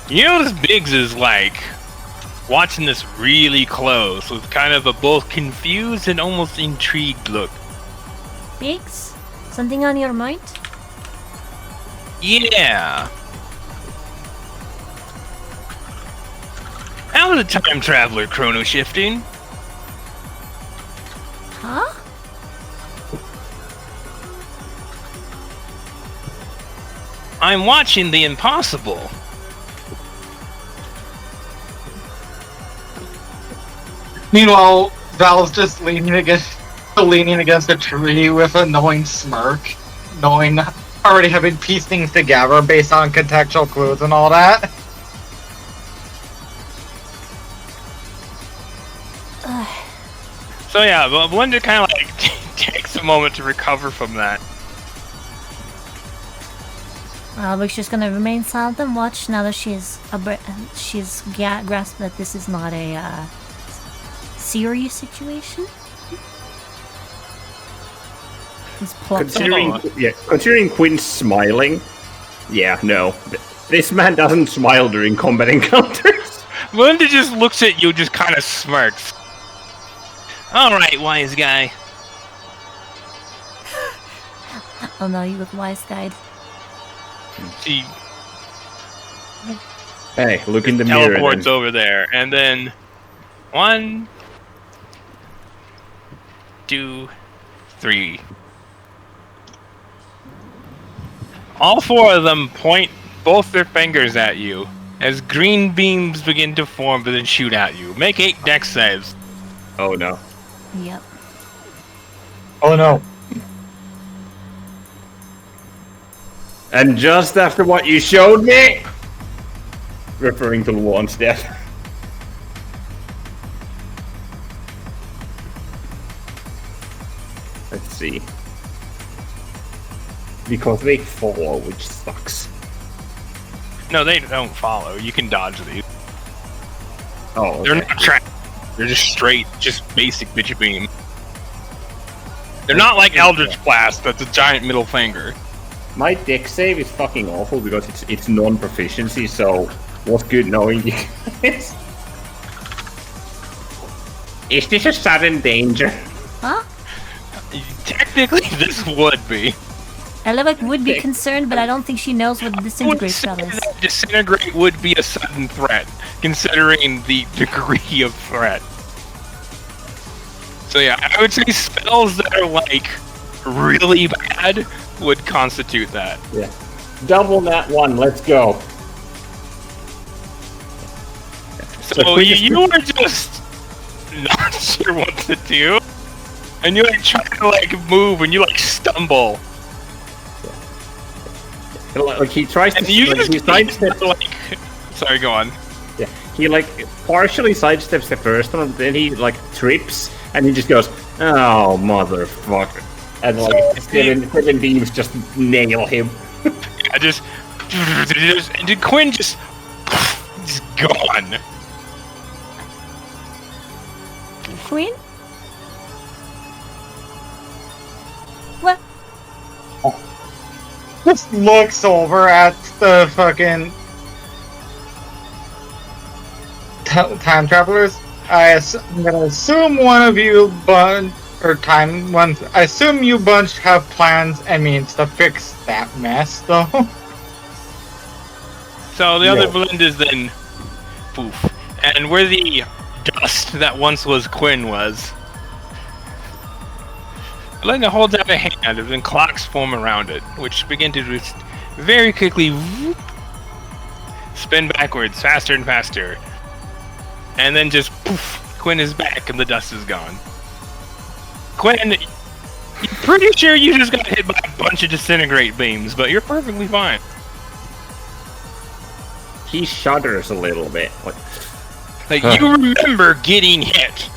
You notice Biggs is like watching this really close with kind of a both confused and almost intrigued look. Biggs? Something on your mind? Yeah. How's the time traveler chrono shifting? I'm watching the impossible. Meanwhile, Val's just leaning against a tree with a knowing smirk, already having pieced things together based on contextual clues and all that. So yeah, but Belinda kind of like takes a moment to recover from that. Alberic's just gonna remain silent and watch now that she's grasped that this is not a serious situation. He's plucked. Considering Quinn's smiling, yeah, no, this man doesn't smile during combat encounters. Belinda just looks at you, just kind of smirks. All right, wise guy. Oh no, you look wise-guide. She Hey, look in the mirror. teleports over there, and then 1, 2, 3. All 4 of them point both their fingers at you as green beams begin to form and then shoot at you. Make 8 dex saves. Oh no. Yep. Oh no. And just after what you showed me, referring to Luan's death. Let's see. Because they follow, which sucks. No, they don't follow. You can dodge these. Oh, okay. They're not trapped. They're just straight, just basic bitch beam. They're not like Eldritch Blast, that's a giant middle finger. My deck save is fucking awful because it's non-proficiency, so what's good knowing you guys? Is this a sudden danger? Huh? Technically, this would be. Elevek would be concerned, but I don't think she knows what disintegrate spell is. Disintegrate would be a sudden threat, considering the degree of threat. So yeah, I would say spells that are like really bad would constitute that. Yeah. Double that one, let's go. So you were just not sure what to do, and you like try to like move, and you like stumble. Like he tries to. And you like, he sidesteps. like, sorry, go on. Yeah, he like partially sidesteps the first one, then he like trips, and he just goes, "Oh motherfucker!" And like seven beams just nail him. I just and Quinn just gone. Queen? What? Just looks over at the fucking time travelers. I'm gonna assume one of you I assume you bunch have plans and means to fix that mess, though. So the other blend is then poof. And where the dust that once was Quinn was, Belinda holds out a hand and then clocks form around it, which begin to just very quickly whoop, spin backwards faster and faster. And then just poof, Quinn is back and the dust is gone. Quinn, you're pretty sure you just got hit by a bunch of disintegrate beams, but you're perfectly fine. He shudders a little bit. Like, you remember getting hit.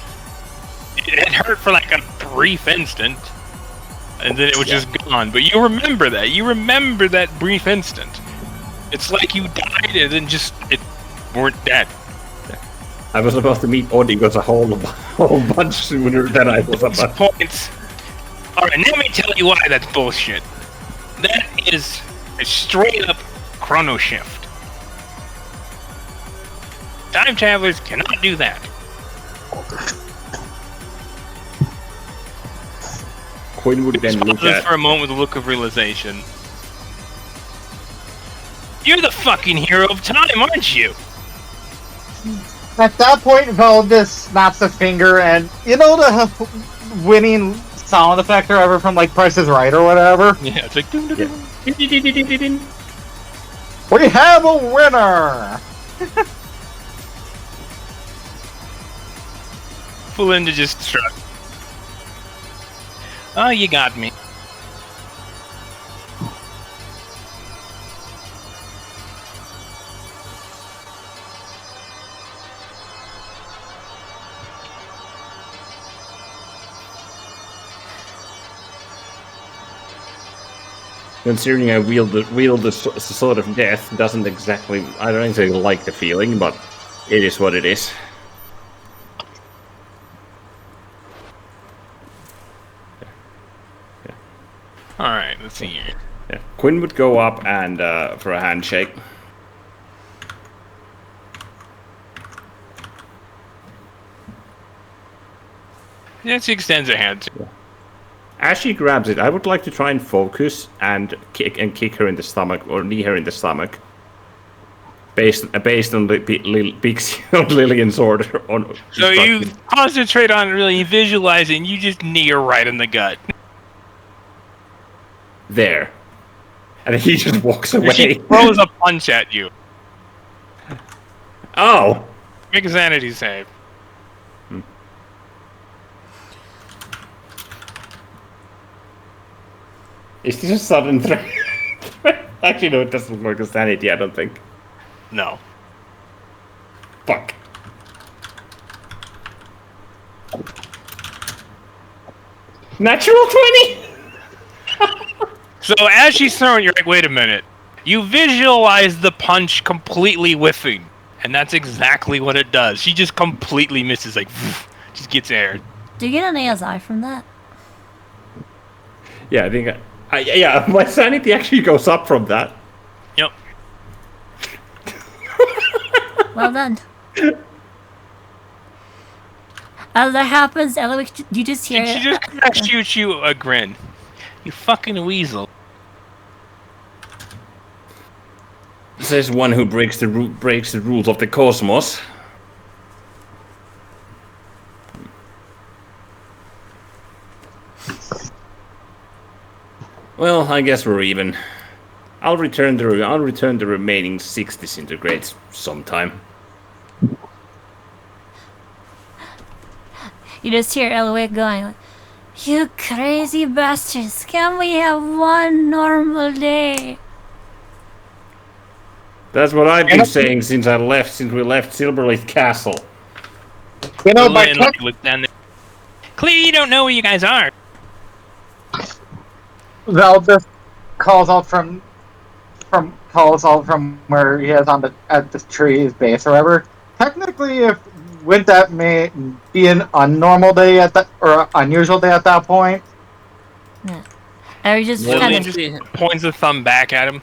It hurt for like a brief instant, and then it was just gone. But you remember that. You remember that brief instant. It's like you died and then just weren't dead. I was about to meet Odigos a whole bunch sooner than I was about. Points. Alright, let me tell you why that's bullshit. That is a straight up chrono shift. Time travelers cannot do that. Quinn would then look Pauses at. for a moment with a look of realization. You're the fucking hero of time, aren't you? At that point, Vel just snaps a finger, and you know the winning sound effect or ever from like Price is Right or whatever? Yeah, it's like We have a winner! Belinda just shrugged. Oh, you got me. Considering I wield the sword of death, doesn't exactly. I don't exactly like the feeling, but it is what it is. Alright, let's see here. Yeah. Quinn would go up and for a handshake. Yeah, she extends her hand. As she grabs it, I would like to try and focus and kick her in the stomach or knee her in the stomach. Based on the on Lillian's order. So you concentrate on really visualizing, you just knee her right in the gut. There. And he just walks away. She throws a punch at you. Oh! Make a sanity save. Is this a sudden threat? Actually, no, it doesn't work as sanity, I don't think. No. Fuck. Natural 20? So as she's throwing, you're like, wait a minute. You visualize the punch completely whiffing. And that's exactly what it does. She just completely misses, like, just gets aired. Do you get an ASI from that? Yeah, I think... yeah, my sanity actually goes up from that. Yep. Well done. As that happens, Elowick, you just hear... She just kind of shoots you a grin. You fucking weasel. Says one who breaks the rules of the cosmos. Well, I guess we're even. I'll return the remaining 6 disintegrates sometime. You just hear Elowick going, "You crazy bastards, can we have one normal day?" That's what I've been saying since we left Silverleaf Castle. You know, Clearly you don't know where you guys are. Val just calls out from where he is at the tree's base or whatever. Technically, wouldn't that may be an unnormal day or unusual day at that point? Yeah. Or just Lillian kind of... just points a thumb back at him.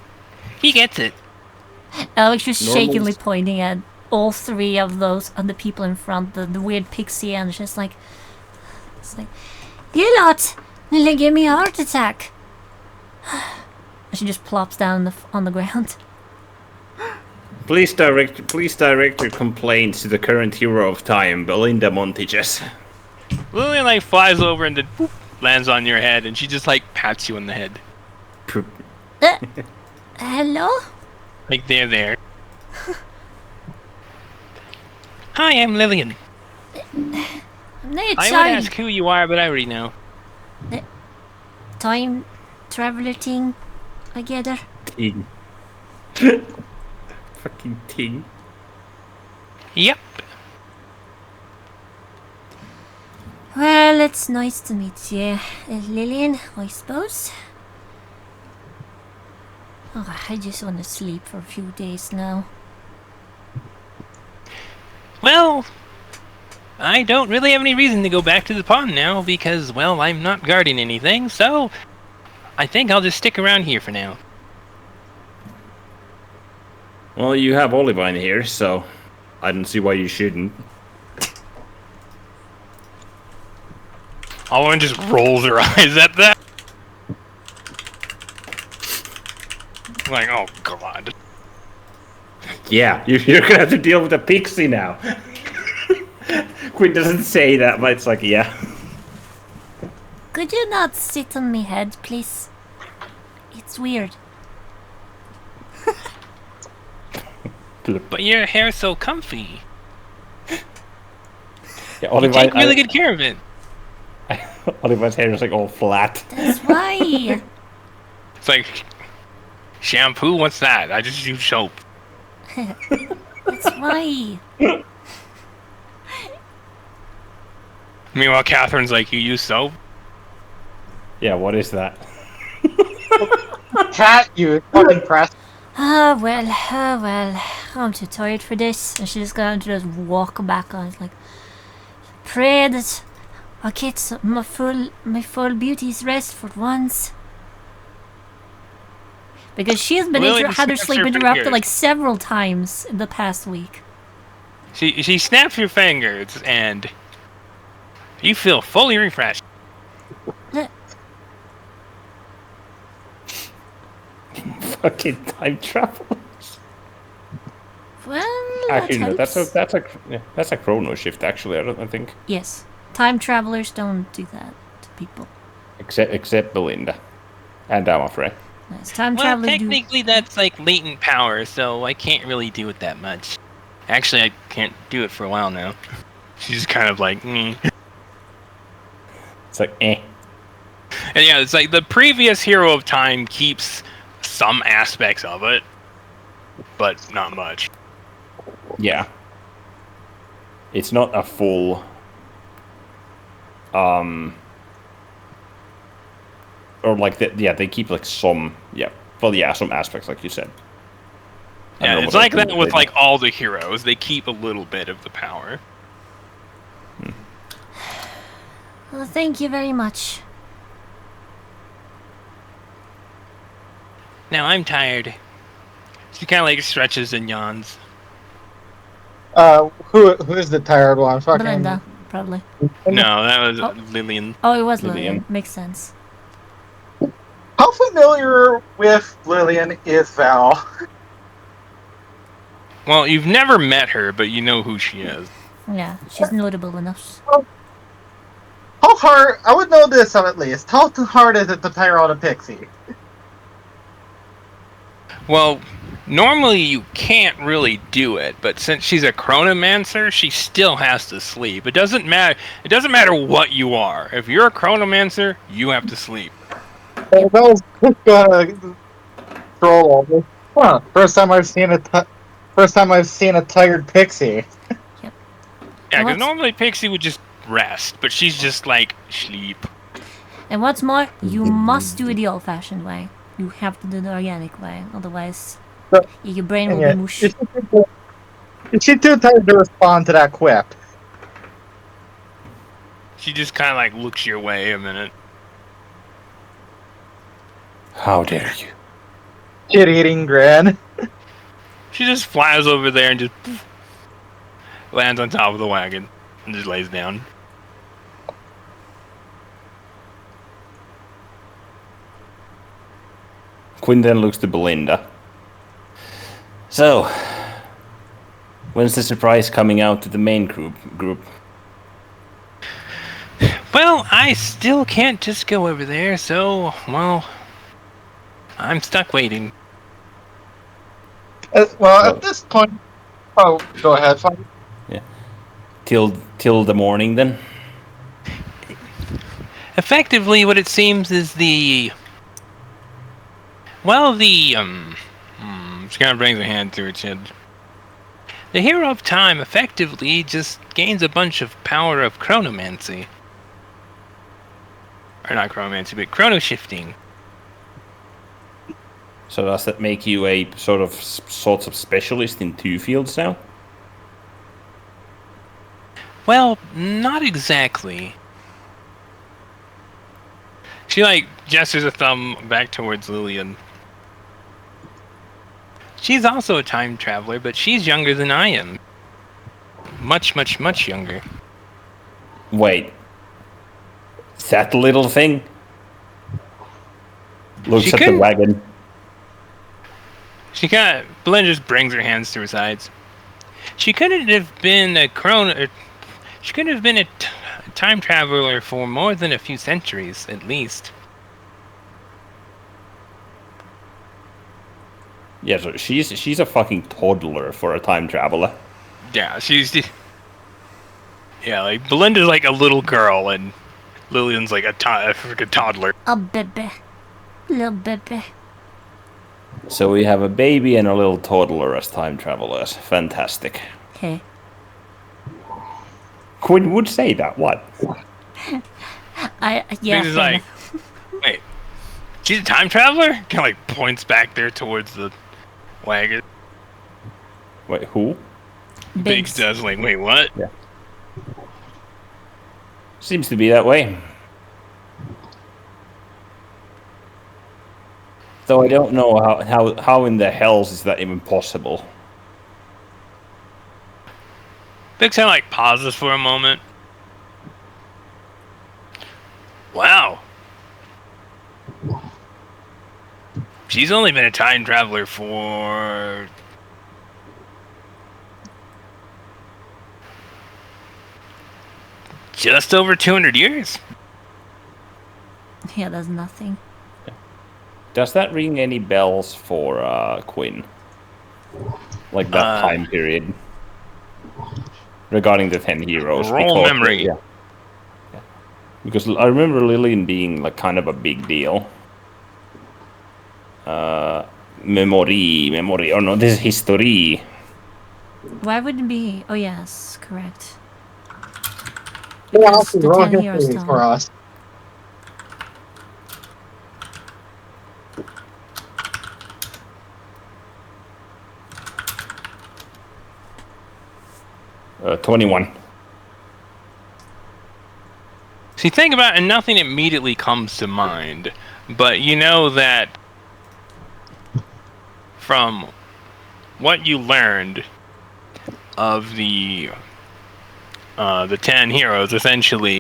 He gets it. Alex just Normal. shakingly pointing at all 3 of those other people in front, the weird pixie, and just like, it's like, "You lot nearly gave me a heart attack." And she just plops down on the ground. Please direct your complaints to the current hero of time, Belinda Montiges. Lillian like flies over and then boop, lands on your head, and she just like pats you on the head. Hello? Like there. Hi, I'm Lillian. I would ask who you are, but I already know. Time traveler thing, I gather. Ting. Fucking ting. Yep. Well, it's nice to meet you, Lillian, I suppose. Oh, I just want to sleep for a few days now. Well, I don't really have any reason to go back to the pond now because, well, I'm not guarding anything, so I think I'll just stick around here for now. Well, you have Olivine here, so I don't see why you shouldn't. Olivine just rolls her eyes at that. Like, oh god. Yeah, you're gonna have to deal with a pixie now. Quinn doesn't say that, but it's like, yeah. Could you not sit on my head, please? It's weird. But your hair's so comfy. Yeah, You take really good care of it. Oliver's hair is like all flat. That's why. It's like shampoo. What's that? I just use soap. That's why. Meanwhile, Catherine's like, you use soap? Yeah, what is that? Cat, you fucking press. Well, I'm too tired for this. And she's going to just walk back on. It's like, pray that I get my full beauty's rest for once. Because she's been had her sleep interrupted like several times in the past week. She snaps your fingers and you feel fully refreshed. Fucking time travelers. Well, Actually, no, that's a chrono shift. Actually, I think. Yes, time travelers don't do that to people. Except Belinda, and I'm afraid. Nice. Time Well, travelers technically that's like latent power, so I can't really do it that much. Actually, I can't do it for a while now. She's kind of like, It's like, eh. And yeah, it's like the previous Hero of Time keeps some aspects of it, but not much. Yeah. It's not a full or like that. Yeah, they keep like some. Yeah, well, yeah, some aspects, like you said. Yeah, it's like that with like all the heroes. They keep a little bit of the power. Well, thank you very much. Now I'm tired. She kind of like stretches and yawns. Who is the tired one? Fucking Belinda, probably. No, that was Lillian. Oh, it was Lillian. Makes sense. How familiar with Lillian is Val? Well, you've never met her, but you know who she is. Yeah, she's notable enough. How hard? I would know this at least. How hard is it to tire out a pixie? Well, normally you can't really do it, but since she's a chronomancer, she still has to sleep. It doesn't matter. It doesn't matter what you are. If you're a chronomancer, you have to sleep. That was troll over. Huh. First time I've seen a tired pixie. Yep. Yeah, because normally Pixie would just rest, but she's just like sleep. And what's more, you must do it the old-fashioned way. You have to do the organic way, otherwise your brain will be mush. She's too tired to respond to that quip. She just kind of like looks your way a minute. How dare you? Shit-eating grin. She just flies over there and just lands on top of the wagon and just lays down. Quinn then looks to Belinda. So, when's the surprise coming out to the main group? Well, I still can't just go over there, so, well, I'm stuck waiting. At this point... Oh, go ahead, fine. Yeah. Till the morning, then? Effectively, what it seems is she kind of brings her hand to her chin. The Hero of Time effectively just gains a bunch of power of chronomancy. Or not chronomancy, but chrono-shifting. So does that make you a sort of specialist in two fields now? Well, not exactly. She, like, gestures a thumb back towards Lillian. She's also a time traveler, but she's younger than I am. Much, much, much younger. Wait. That little thing? Looks at the wagon. She Belinda just brings her hands to her sides. She couldn't have been she couldn't have been a time traveler for more than a few centuries, at least. Yeah, so she's a fucking toddler for a time traveler. Yeah, yeah, like Belinda's like a little girl and Lillian's like a freaking toddler. A baby. Little baby. So we have a baby and a little toddler as time travelers. Fantastic. Okay. Quinn would say that. What? Yeah. She's like, wait, she's a time traveler? Kind of like points back there towards the wagon. Wait, who? Biggs does like, wait, what? Yeah. Seems to be that way. Though I don't know how in the hells is that even possible. Biggs kind of like pauses for a moment. Wow. She's only been a time traveler for... just over 200 years. Yeah, that's nothing. Does that ring any bells for Quinn? Like that time period? Regarding the 10 heroes. Roll memory. Yeah. Because I remember Lillian being like kind of a big deal. Memory. Oh no, this is history. Why would it be? Oh yes, correct. Yeah, Because the roll 10 heroes history time. for us. Uh, 21. So you think about it and nothing immediately comes to mind, but you know that from what you learned of the 10 heroes, essentially,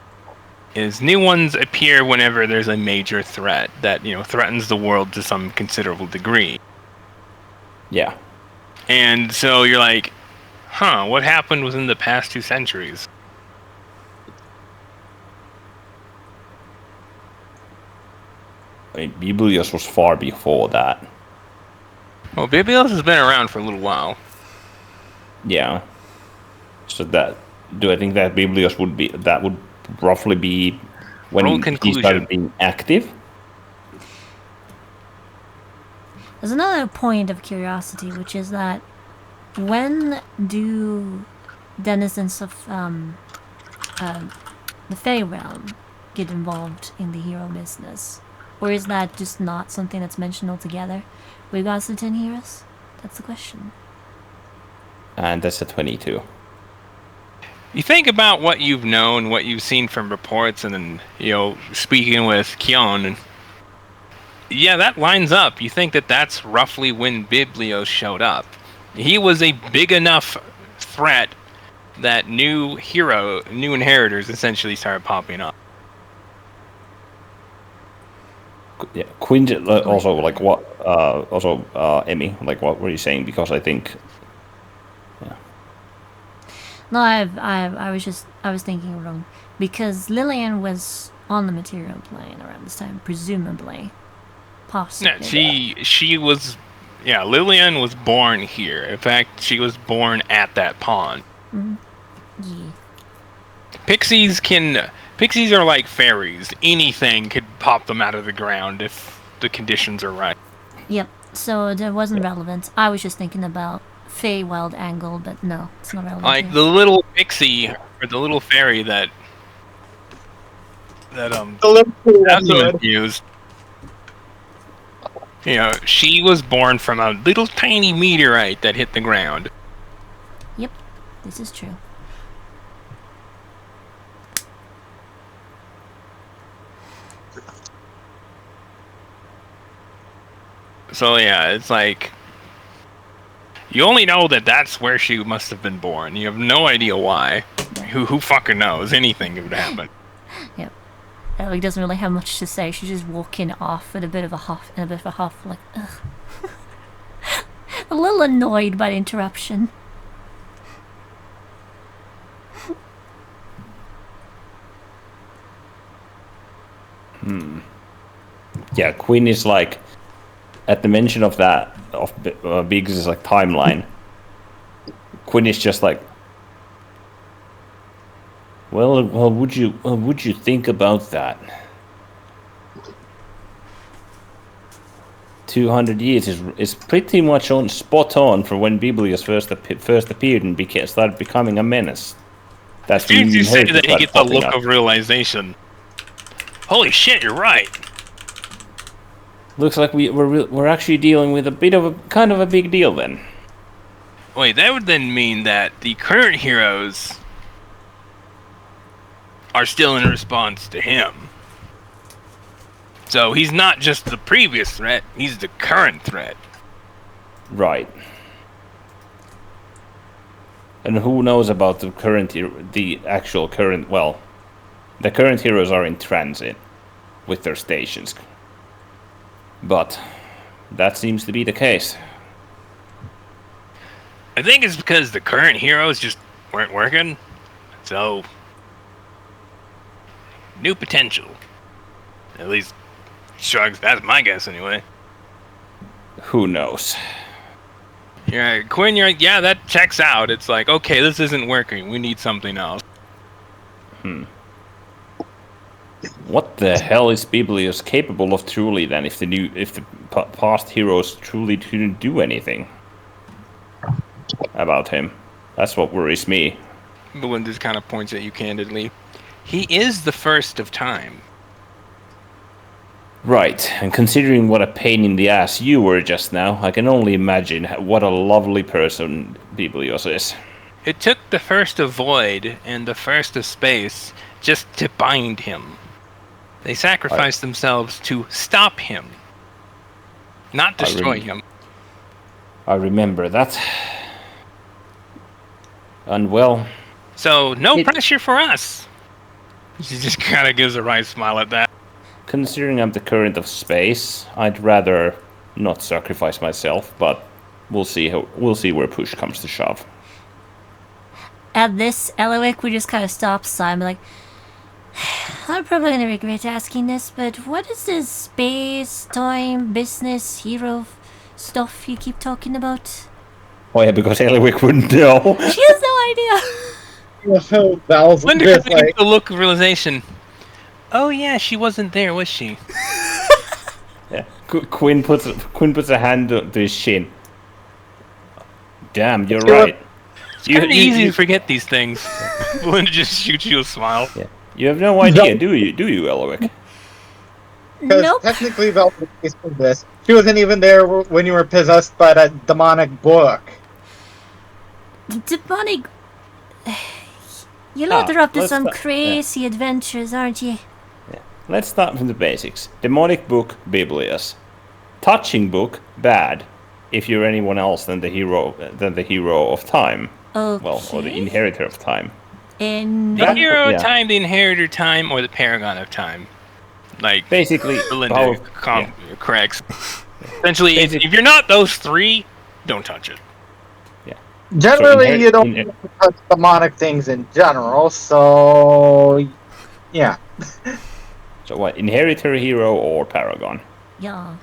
is new ones appear whenever there's a major threat that, you know, threatens the world to some considerable degree. Yeah. And so you're like, huh, what happened within the past 2 centuries? I mean, Biblios was far before that. Well, Biblios has been around for a little while. Yeah. So that, do I think that Biblios would roughly be when Roll he conclusion. started being active? There's another point of curiosity, which is that when do denizens of the Fey realm get involved in the hero business? Or is that just not something that's mentioned altogether? With regards to the 10 heroes? That's the question. And that's a 22. You think about what you've known, what you've seen from reports, and then, you know, speaking with Kyon, and yeah, that lines up. You think that that's roughly when Biblios showed up. He was a big enough threat that new inheritors essentially started popping up. Yeah, Quinn. Also, like what? Emmy. Like, what were you saying? Because I think. Yeah. No, I was thinking wrong. Because Lillian was on the material plane around this time, presumably. Possibly. Yeah, she was. Yeah, Lillian was born here. In fact, she was born at that pond. Mm-hmm. Yeah. Pixies are like fairies. Anything could pop them out of the ground if the conditions are right. Yep, so that wasn't relevant. I was just thinking about Feywild angle, but no, it's not relevant. Like here. the little pixie or the little fairy that Good. used. You know, she was born from a little tiny meteorite that hit the ground. Yep, this is true. So yeah, it's like you only know that that's where she must have been born. You have no idea why. Who fucking knows? Anything could happen. Yep. Ellie doesn't really have much to say. She's just walking off with a bit of a huff, like, ugh. A little annoyed by the interruption. Yeah, Quinn is like at the mention of that, of Biggs' like timeline, Quinn is just like, well, would you think about that? 200 years is pretty much on spot on for when Biblios first appeared and started becoming a menace. That's when you say that he gets a look up. of realization. Holy shit, you're right. Looks like we're actually dealing with a bit of a kind of a big deal then. Wait, that would then mean that the current heroes are still in response to him. So he's not just the previous threat, he's the current threat. Right. And who knows about the current heroes are in transit with their stations. But that seems to be the case. I think it's because the current heroes just weren't working. So, new potential. At least, shrugs, that's my guess anyway. Who knows? Yeah, Quinn, you're like, yeah, that checks out. It's like, okay, this isn't working. We need something else. What the hell is Biblios capable of truly then if the past heroes truly didn't do anything about him? That's what worries me. Belinda just kind of points at you candidly. He is the first of time. Right, and considering what a pain in the ass you were just now, I can only imagine what a lovely person Biblios is. It took the first of void and the first of space just to bind him. They sacrificed themselves to stop him, not destroy him. I remember that. And well... So, no pressure for us. She just kind of gives a wry smile at that. Considering I'm the current of space, I'd rather not sacrifice myself, but we'll see where push comes to shove. At this, Eloic would just kind of stop Simon, like, I'm probably gonna regret asking this, but what is this space, time, business, hero stuff you keep talking about? Oh yeah, because Eloic wouldn't know. She has no idea. Val's Linda just could like, the look of realization. Oh yeah, she wasn't there, was she? Yeah. Quinn puts a hand to his shin. Damn, you're right. It's kind of easy to forget these things. Linda just shoots you a smile. Yeah. You have no idea, do you, Eloic? because Nope. technically Val was based on this. She wasn't even there when you were possessed by that demonic book. Demonic... You lot are up to let's some not- crazy adventures, aren't you? Let's start from the basics. Demonic book, Biblios. Touching book, bad. If you're anyone else than the hero of time. Okay. Well, or the inheritor of time. And The hero yeah. of time, the inheritor time, or the paragon of time. Like, Basically, Belinda power- corrects. Essentially, if Basic- you're not those three, don't touch it. Generally, you don't touch demonic things in general, so yeah. So what? Inheritor, hero, or paragon? yeah.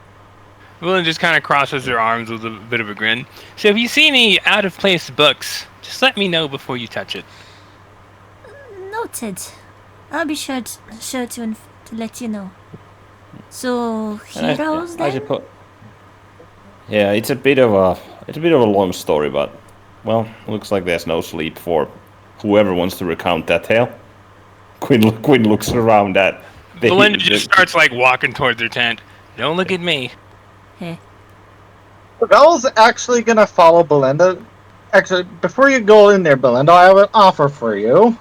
Belinda just kind of crosses her arms with a bit of a grin. So if you see any out-of-place books, just let me know before you touch it. Noted. I'll be sure to let you know. So heroes I then? suppose. Yeah, it's a bit of a long story, but well, looks like there's no sleep for whoever wants to recount that tale. Quinn looks around at. Belinda just starts like walking towards her tent. Don't look at me. Hey. Val's actually gonna follow Belinda. Actually, before you go in there, Belinda, I have an offer for you.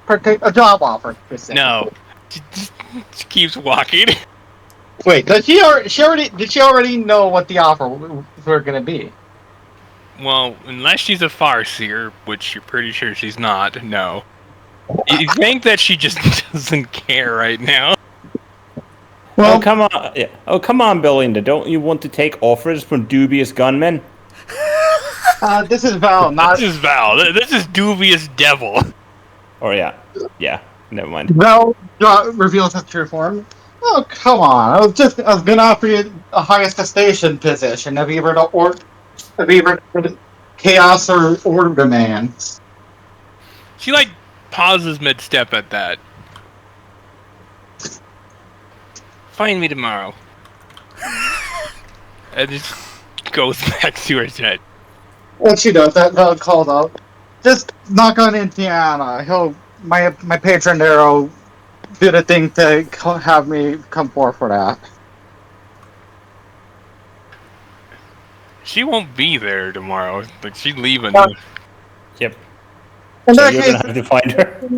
A job offer. No. She keeps walking. Wait, did she already know what the offer were gonna be? Well, unless she's a farseer, which you're pretty sure she's not, no. You think that she just doesn't care right now? Oh come on! Yeah. Oh come on, Belinda! Don't you want to take offers from dubious gunmen? This is Val, not This is Val. This is dubious devil. Or yeah. Never mind. Val. Reveals his true form. Oh, come on. I was gonna offer you the highest station position. Have you ever heard chaos or order demands? She like pauses mid-step at that. Find me tomorrow. And just goes back to her set. What she does, that called out. Just knock on Indiana. My patron there will do the thing to have me come forth for that. She won't be there tomorrow. Like she's leaving. Yep. In So that you're case, gonna have to find her.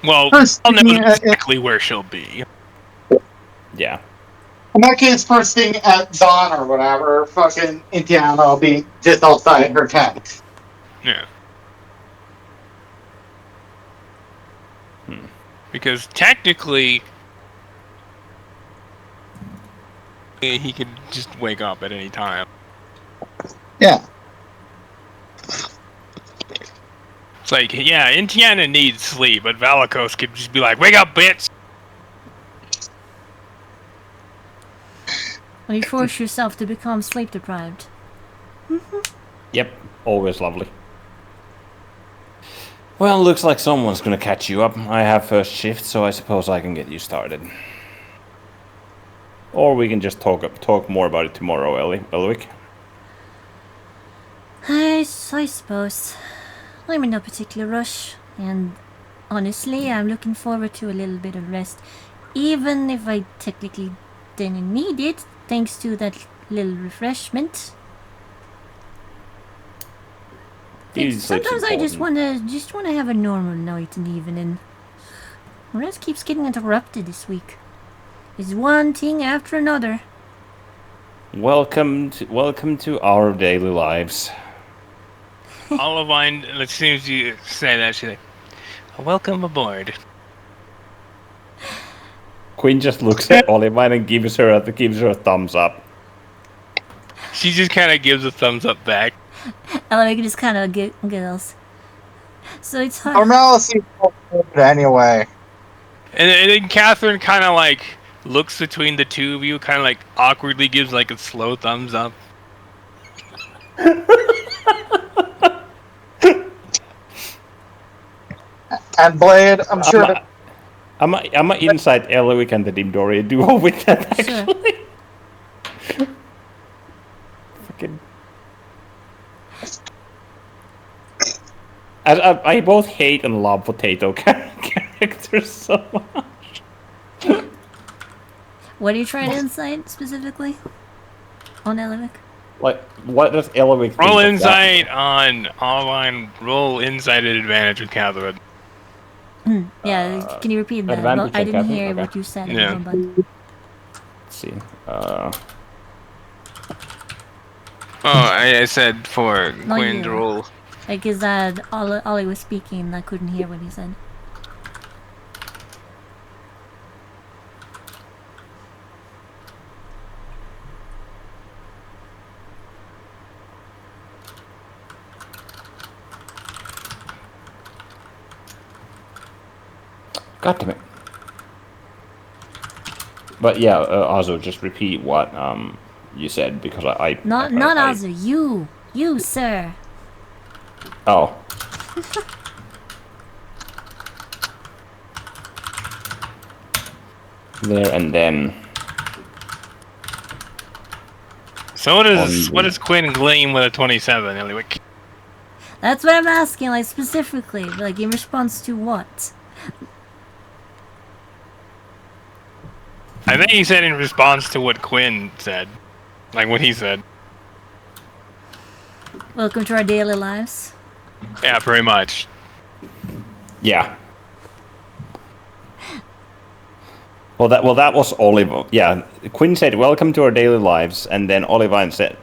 Well, First I'll know thing, exactly where she'll be. Yeah. in that case, first thing at dawn or whatever, fucking Indiana will be just outside her tent. Yeah. Because technically, he could just wake up at any time. Yeah. It's like, yeah, Indiana needs sleep, but Valikos could just be like, "Wake up, bitch!" When you force yourself to become sleep deprived. Yep. Always lovely. Well, looks like someone's gonna catch you up. I have first shift, so I suppose I can get you started. Or we can just talk more about it tomorrow, Elwick. I suppose. I'm in no particular rush, and honestly, I'm looking forward to a little bit of rest, even if I technically didn't need it, thanks to that little refreshment. Sometimes I just wanna have a normal night and evening. Rest keeps getting interrupted this week. It's one thing after another. Welcome to our daily lives. Olivine, as soon as you say that, she's like, "Welcome aboard." Quinn just looks at Olivine and gives her a thumbs up. She just kind of gives a thumbs up back. Elwick just kind of giggles. So it's hard. Normalcy anyway. And then Catherine kind of like looks between the two of you, kind of like awkwardly gives like a slow thumbs up. And Blade, I'm sure. I'm a inside Elwick and the Dimdoria duo with that actually. Sure. Fucking. I both hate and love potato characters so much. What are you trying to insight specifically on Elwick? Like, what does Elwick think Roll of insight on online. Roll insight at advantage with Catherine. Yeah, can you repeat that? advantage I and didn't Catherine? hear Okay. what you said. Yeah. But Let's see. Oh, I said for Not Quinn you. to roll. like, is that Ollie was speaking and I couldn't hear what he said? God damn it. But yeah, Azu, just repeat what you said because I Not Azu, you, sir. Oh. There and then. So what does Quinn glean with a 27, Eliwick? That's what I'm asking, like, specifically. Like, in response to what? I think he said in response to what Quinn said. Like what he said. Welcome to our daily lives. Yeah, pretty much. Yeah. Well, that was Oliver. Yeah, Quinn said, "Welcome to our daily lives," and then Olivine said,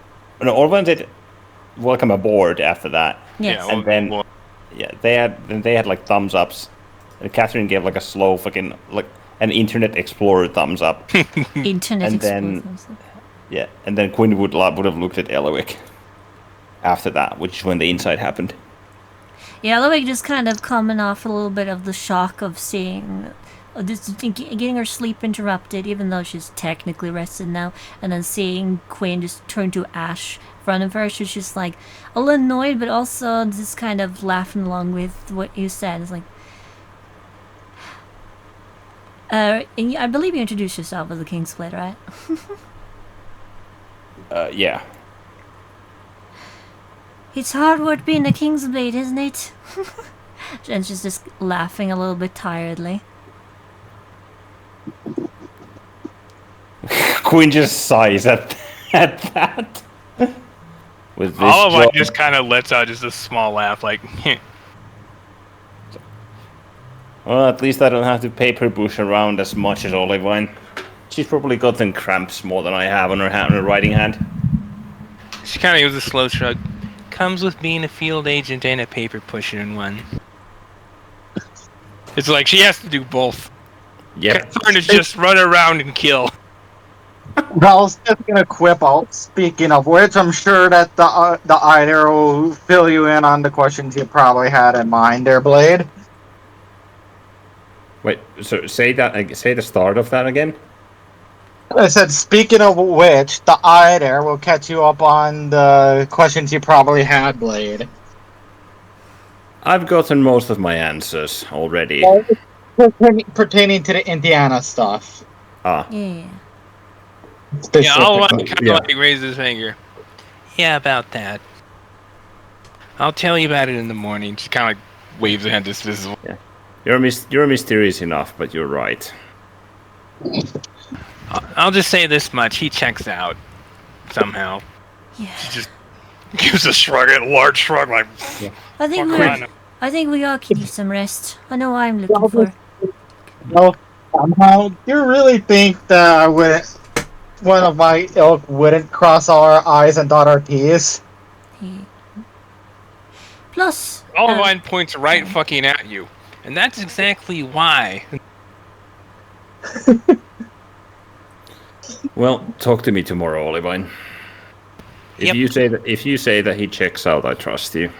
"Welcome aboard." After that, Yes. Yeah, and then well, yeah, they had like thumbs ups, and Catherine gave like a slow fucking like an Internet Explorer thumbs up. Internet and then- explosives. Yeah, and then Quinn would have looked at Elwick after that, which is when the inside happened. Yeah, Elwick just kind of coming off a little bit of the shock of seeing getting her sleep interrupted, even though she's technically rested now, and then seeing Quinn just turn to ash in front of her, she's just like a little annoyed, but also just kind of laughing along with what you said. It's like, and I believe you introduced yourself as a Kingsblade, right? Yeah. It's hard work being a Kingsblade, isn't it? And she's just laughing a little bit tiredly. Quinn just sighs at that. With this Oliver job. just kind of lets out just a small laugh, like, Well, at least I don't have to paper push around as much as Olivine. She's probably gotten cramps more than I have on her writing hand. she kind of gives a slow shrug. Comes with being a field agent and a paper pusher in one. It's like she has to do both. Yep. Turn is just run around and kill. I was just gonna quip out. Speaking of which, I'm sure that the Eider will fill you in on the questions you probably had in mind there, Blade. Wait, so say the start of that again? I said, speaking of which, the Eider will catch you up on the questions you probably had, Blade. I've gotten most of my answers already. Pertaining to the Indiana stuff. Ah. Yeah. Yeah, Oliver kind of Yeah. like raises his finger. Yeah, about that. I'll tell you about it in the morning. She kind of like waves her hand dismissal. You're mysterious enough, but you're right. I'll just say this much: he checks out somehow. Yeah. She just gives a shrug, a large shrug, like. I think Fuck I think we all could use some rest. I know what I'm looking for. No, somehow, you really think that one of my ilk wouldn't cross our I's and dot our T's? Yeah. Plus, Olivine points right fucking at you, and that's exactly why. Well, talk to me tomorrow, Olivine. If Yep. you say that he checks out, I trust you.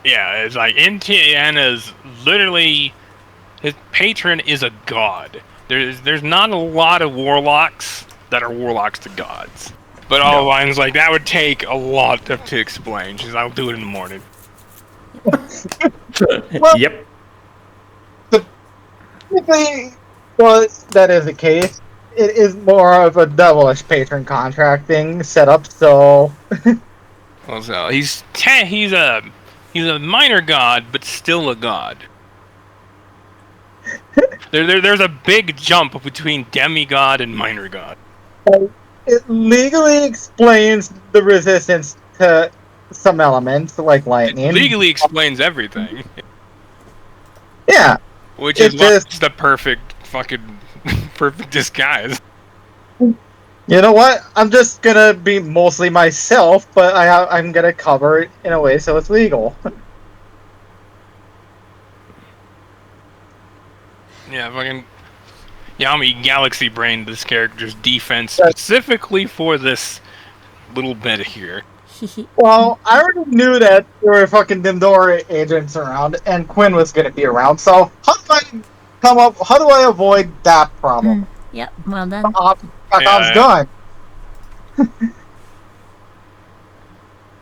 Yeah, it's like Indiana's literally his patron is a god. There's not a lot of warlocks that are warlocks to gods. But Olivine's like, that would take a lot to explain. She's like, I'll do it in the morning. Well- Yep. Technically, well, that is the case. It is more of a devilish patron contracting setup, so... Well, so he's a minor god, but still a god. There's a big jump between demigod and minor god. It legally explains the resistance to some elements, like lightning. It legally explains everything, Yeah. which It's is what's just- the perfect fucking perfect disguise. You know what? I'm just gonna be mostly myself, but I'm gonna cover it in a way so it's legal. Yeah, fucking Yami Galaxy Brain this character's defense specifically for this little bit here. Well, I already knew that there were fucking Pandora agents around, and Quinn was gonna be around, so how do I avoid that problem? Yep, well done. Chekhov's gun.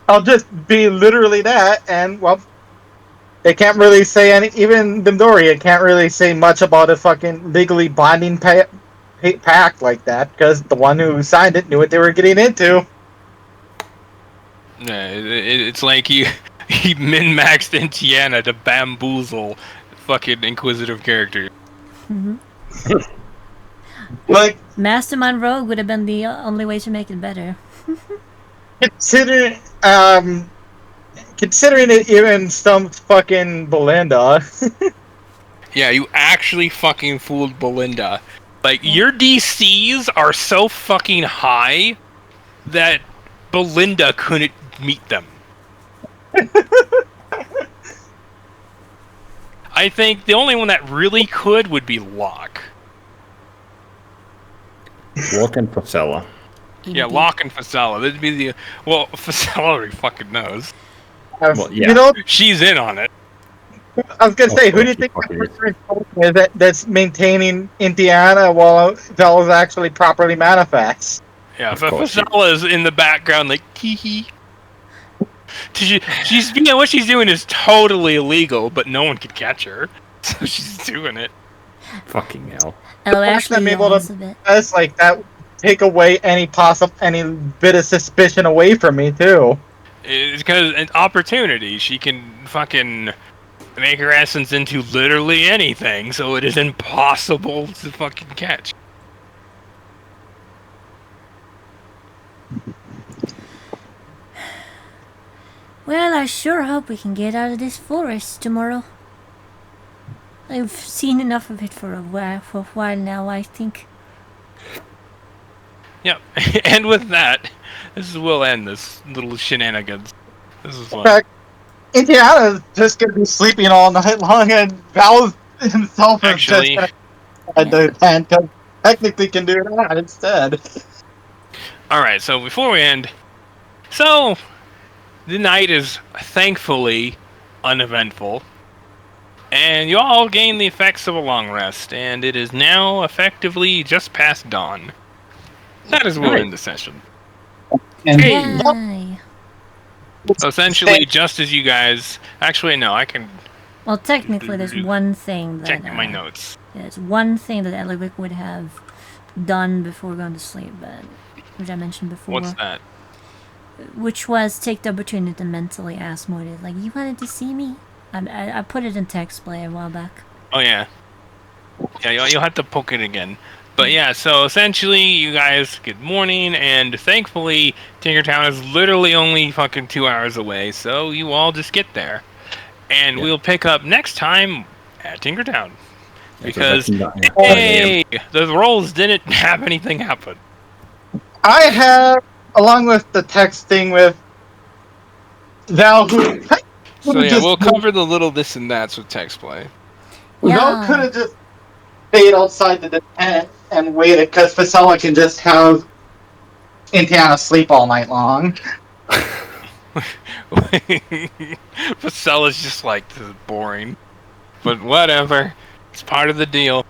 I'll just be literally that, and, well, they can't really say even Pandoria can't really say much about a fucking legally binding pact like that, because the one who signed it knew what they were getting into. Yeah, it's like he min-maxed Indiana to bamboozle fucking inquisitive character. Like, Mastermind Rogue would have been the only way to make it better. considering it even stumped fucking Belinda. Yeah, you actually fucking fooled Belinda. Like, your DCs are so fucking high that Belinda couldn't meet them. I think the only one that really could would be Locke. Walk and Priscilla. Yeah, Locke and Fasella. That'd be the... Well, Fasella already fucking knows. Well, yeah. You know, She's in on it. I was gonna say, who do you think that's maintaining Indiana while Vella's actually properly manifests? Yeah, Of course she- Fasella is in the background like, hee. She's you know, what she's doing is totally illegal, but no one can catch her. So she's doing it. Fucking hell. Oh, I'm actually, able yawns to a bit. That's like that take away any bit of suspicion away from me too. It's because an opportunity. She can fucking make her essence into literally anything, so it is impossible to fucking catch. Well, I sure hope we can get out of this forest tomorrow. I've seen enough of it for a while now, I think. Yep. And with that, we'll end this little shenanigans. This is In fun. fact, Indiana's just gonna be sleeping all night long, and Val himself is Actually, just gonna do that, because technically can do that instead. alright, so before we end, so the night is thankfully uneventful, and you all gain the effects of a long rest, and it is now effectively just past dawn. That is we'll end the session. And Yay! So essentially, just as you guys... Actually, no, I can Well, technically, there's one thing that... check my notes. There's one thing that Eliwick would have done before going to sleep, which I mentioned before. What's that? Which was take the opportunity to mentally ask Morty, like, you wanted to see me? I put it in text play a while back. Oh, yeah. Yeah, you'll have to poke it again. But yeah, so essentially, you guys, good morning, and thankfully, Tinkertown is literally only fucking 2 hours away, so you all just get there. And we'll pick up next time at Tinkertown. Because, hey, the rolls didn't have anything happen. I have, along with the texting with Val, who So yeah, we'll cover the little this and that's with text play. Val could have just stayed outside the tent and waited, because Fasella can just have Indiana sleep all night long. Facella's just like, this is boring. But whatever. It's part of the deal.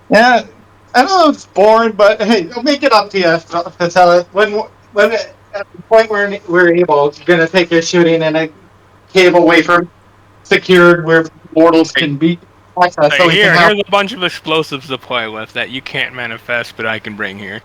Yeah, I know it's boring, but hey, I'll make it up to you, Fasella. When at the point where we're able, you're gonna take your shooting in a cave away from secured where mortals can be. Here's a bunch of explosives to play with that you can't manifest, but I can bring here.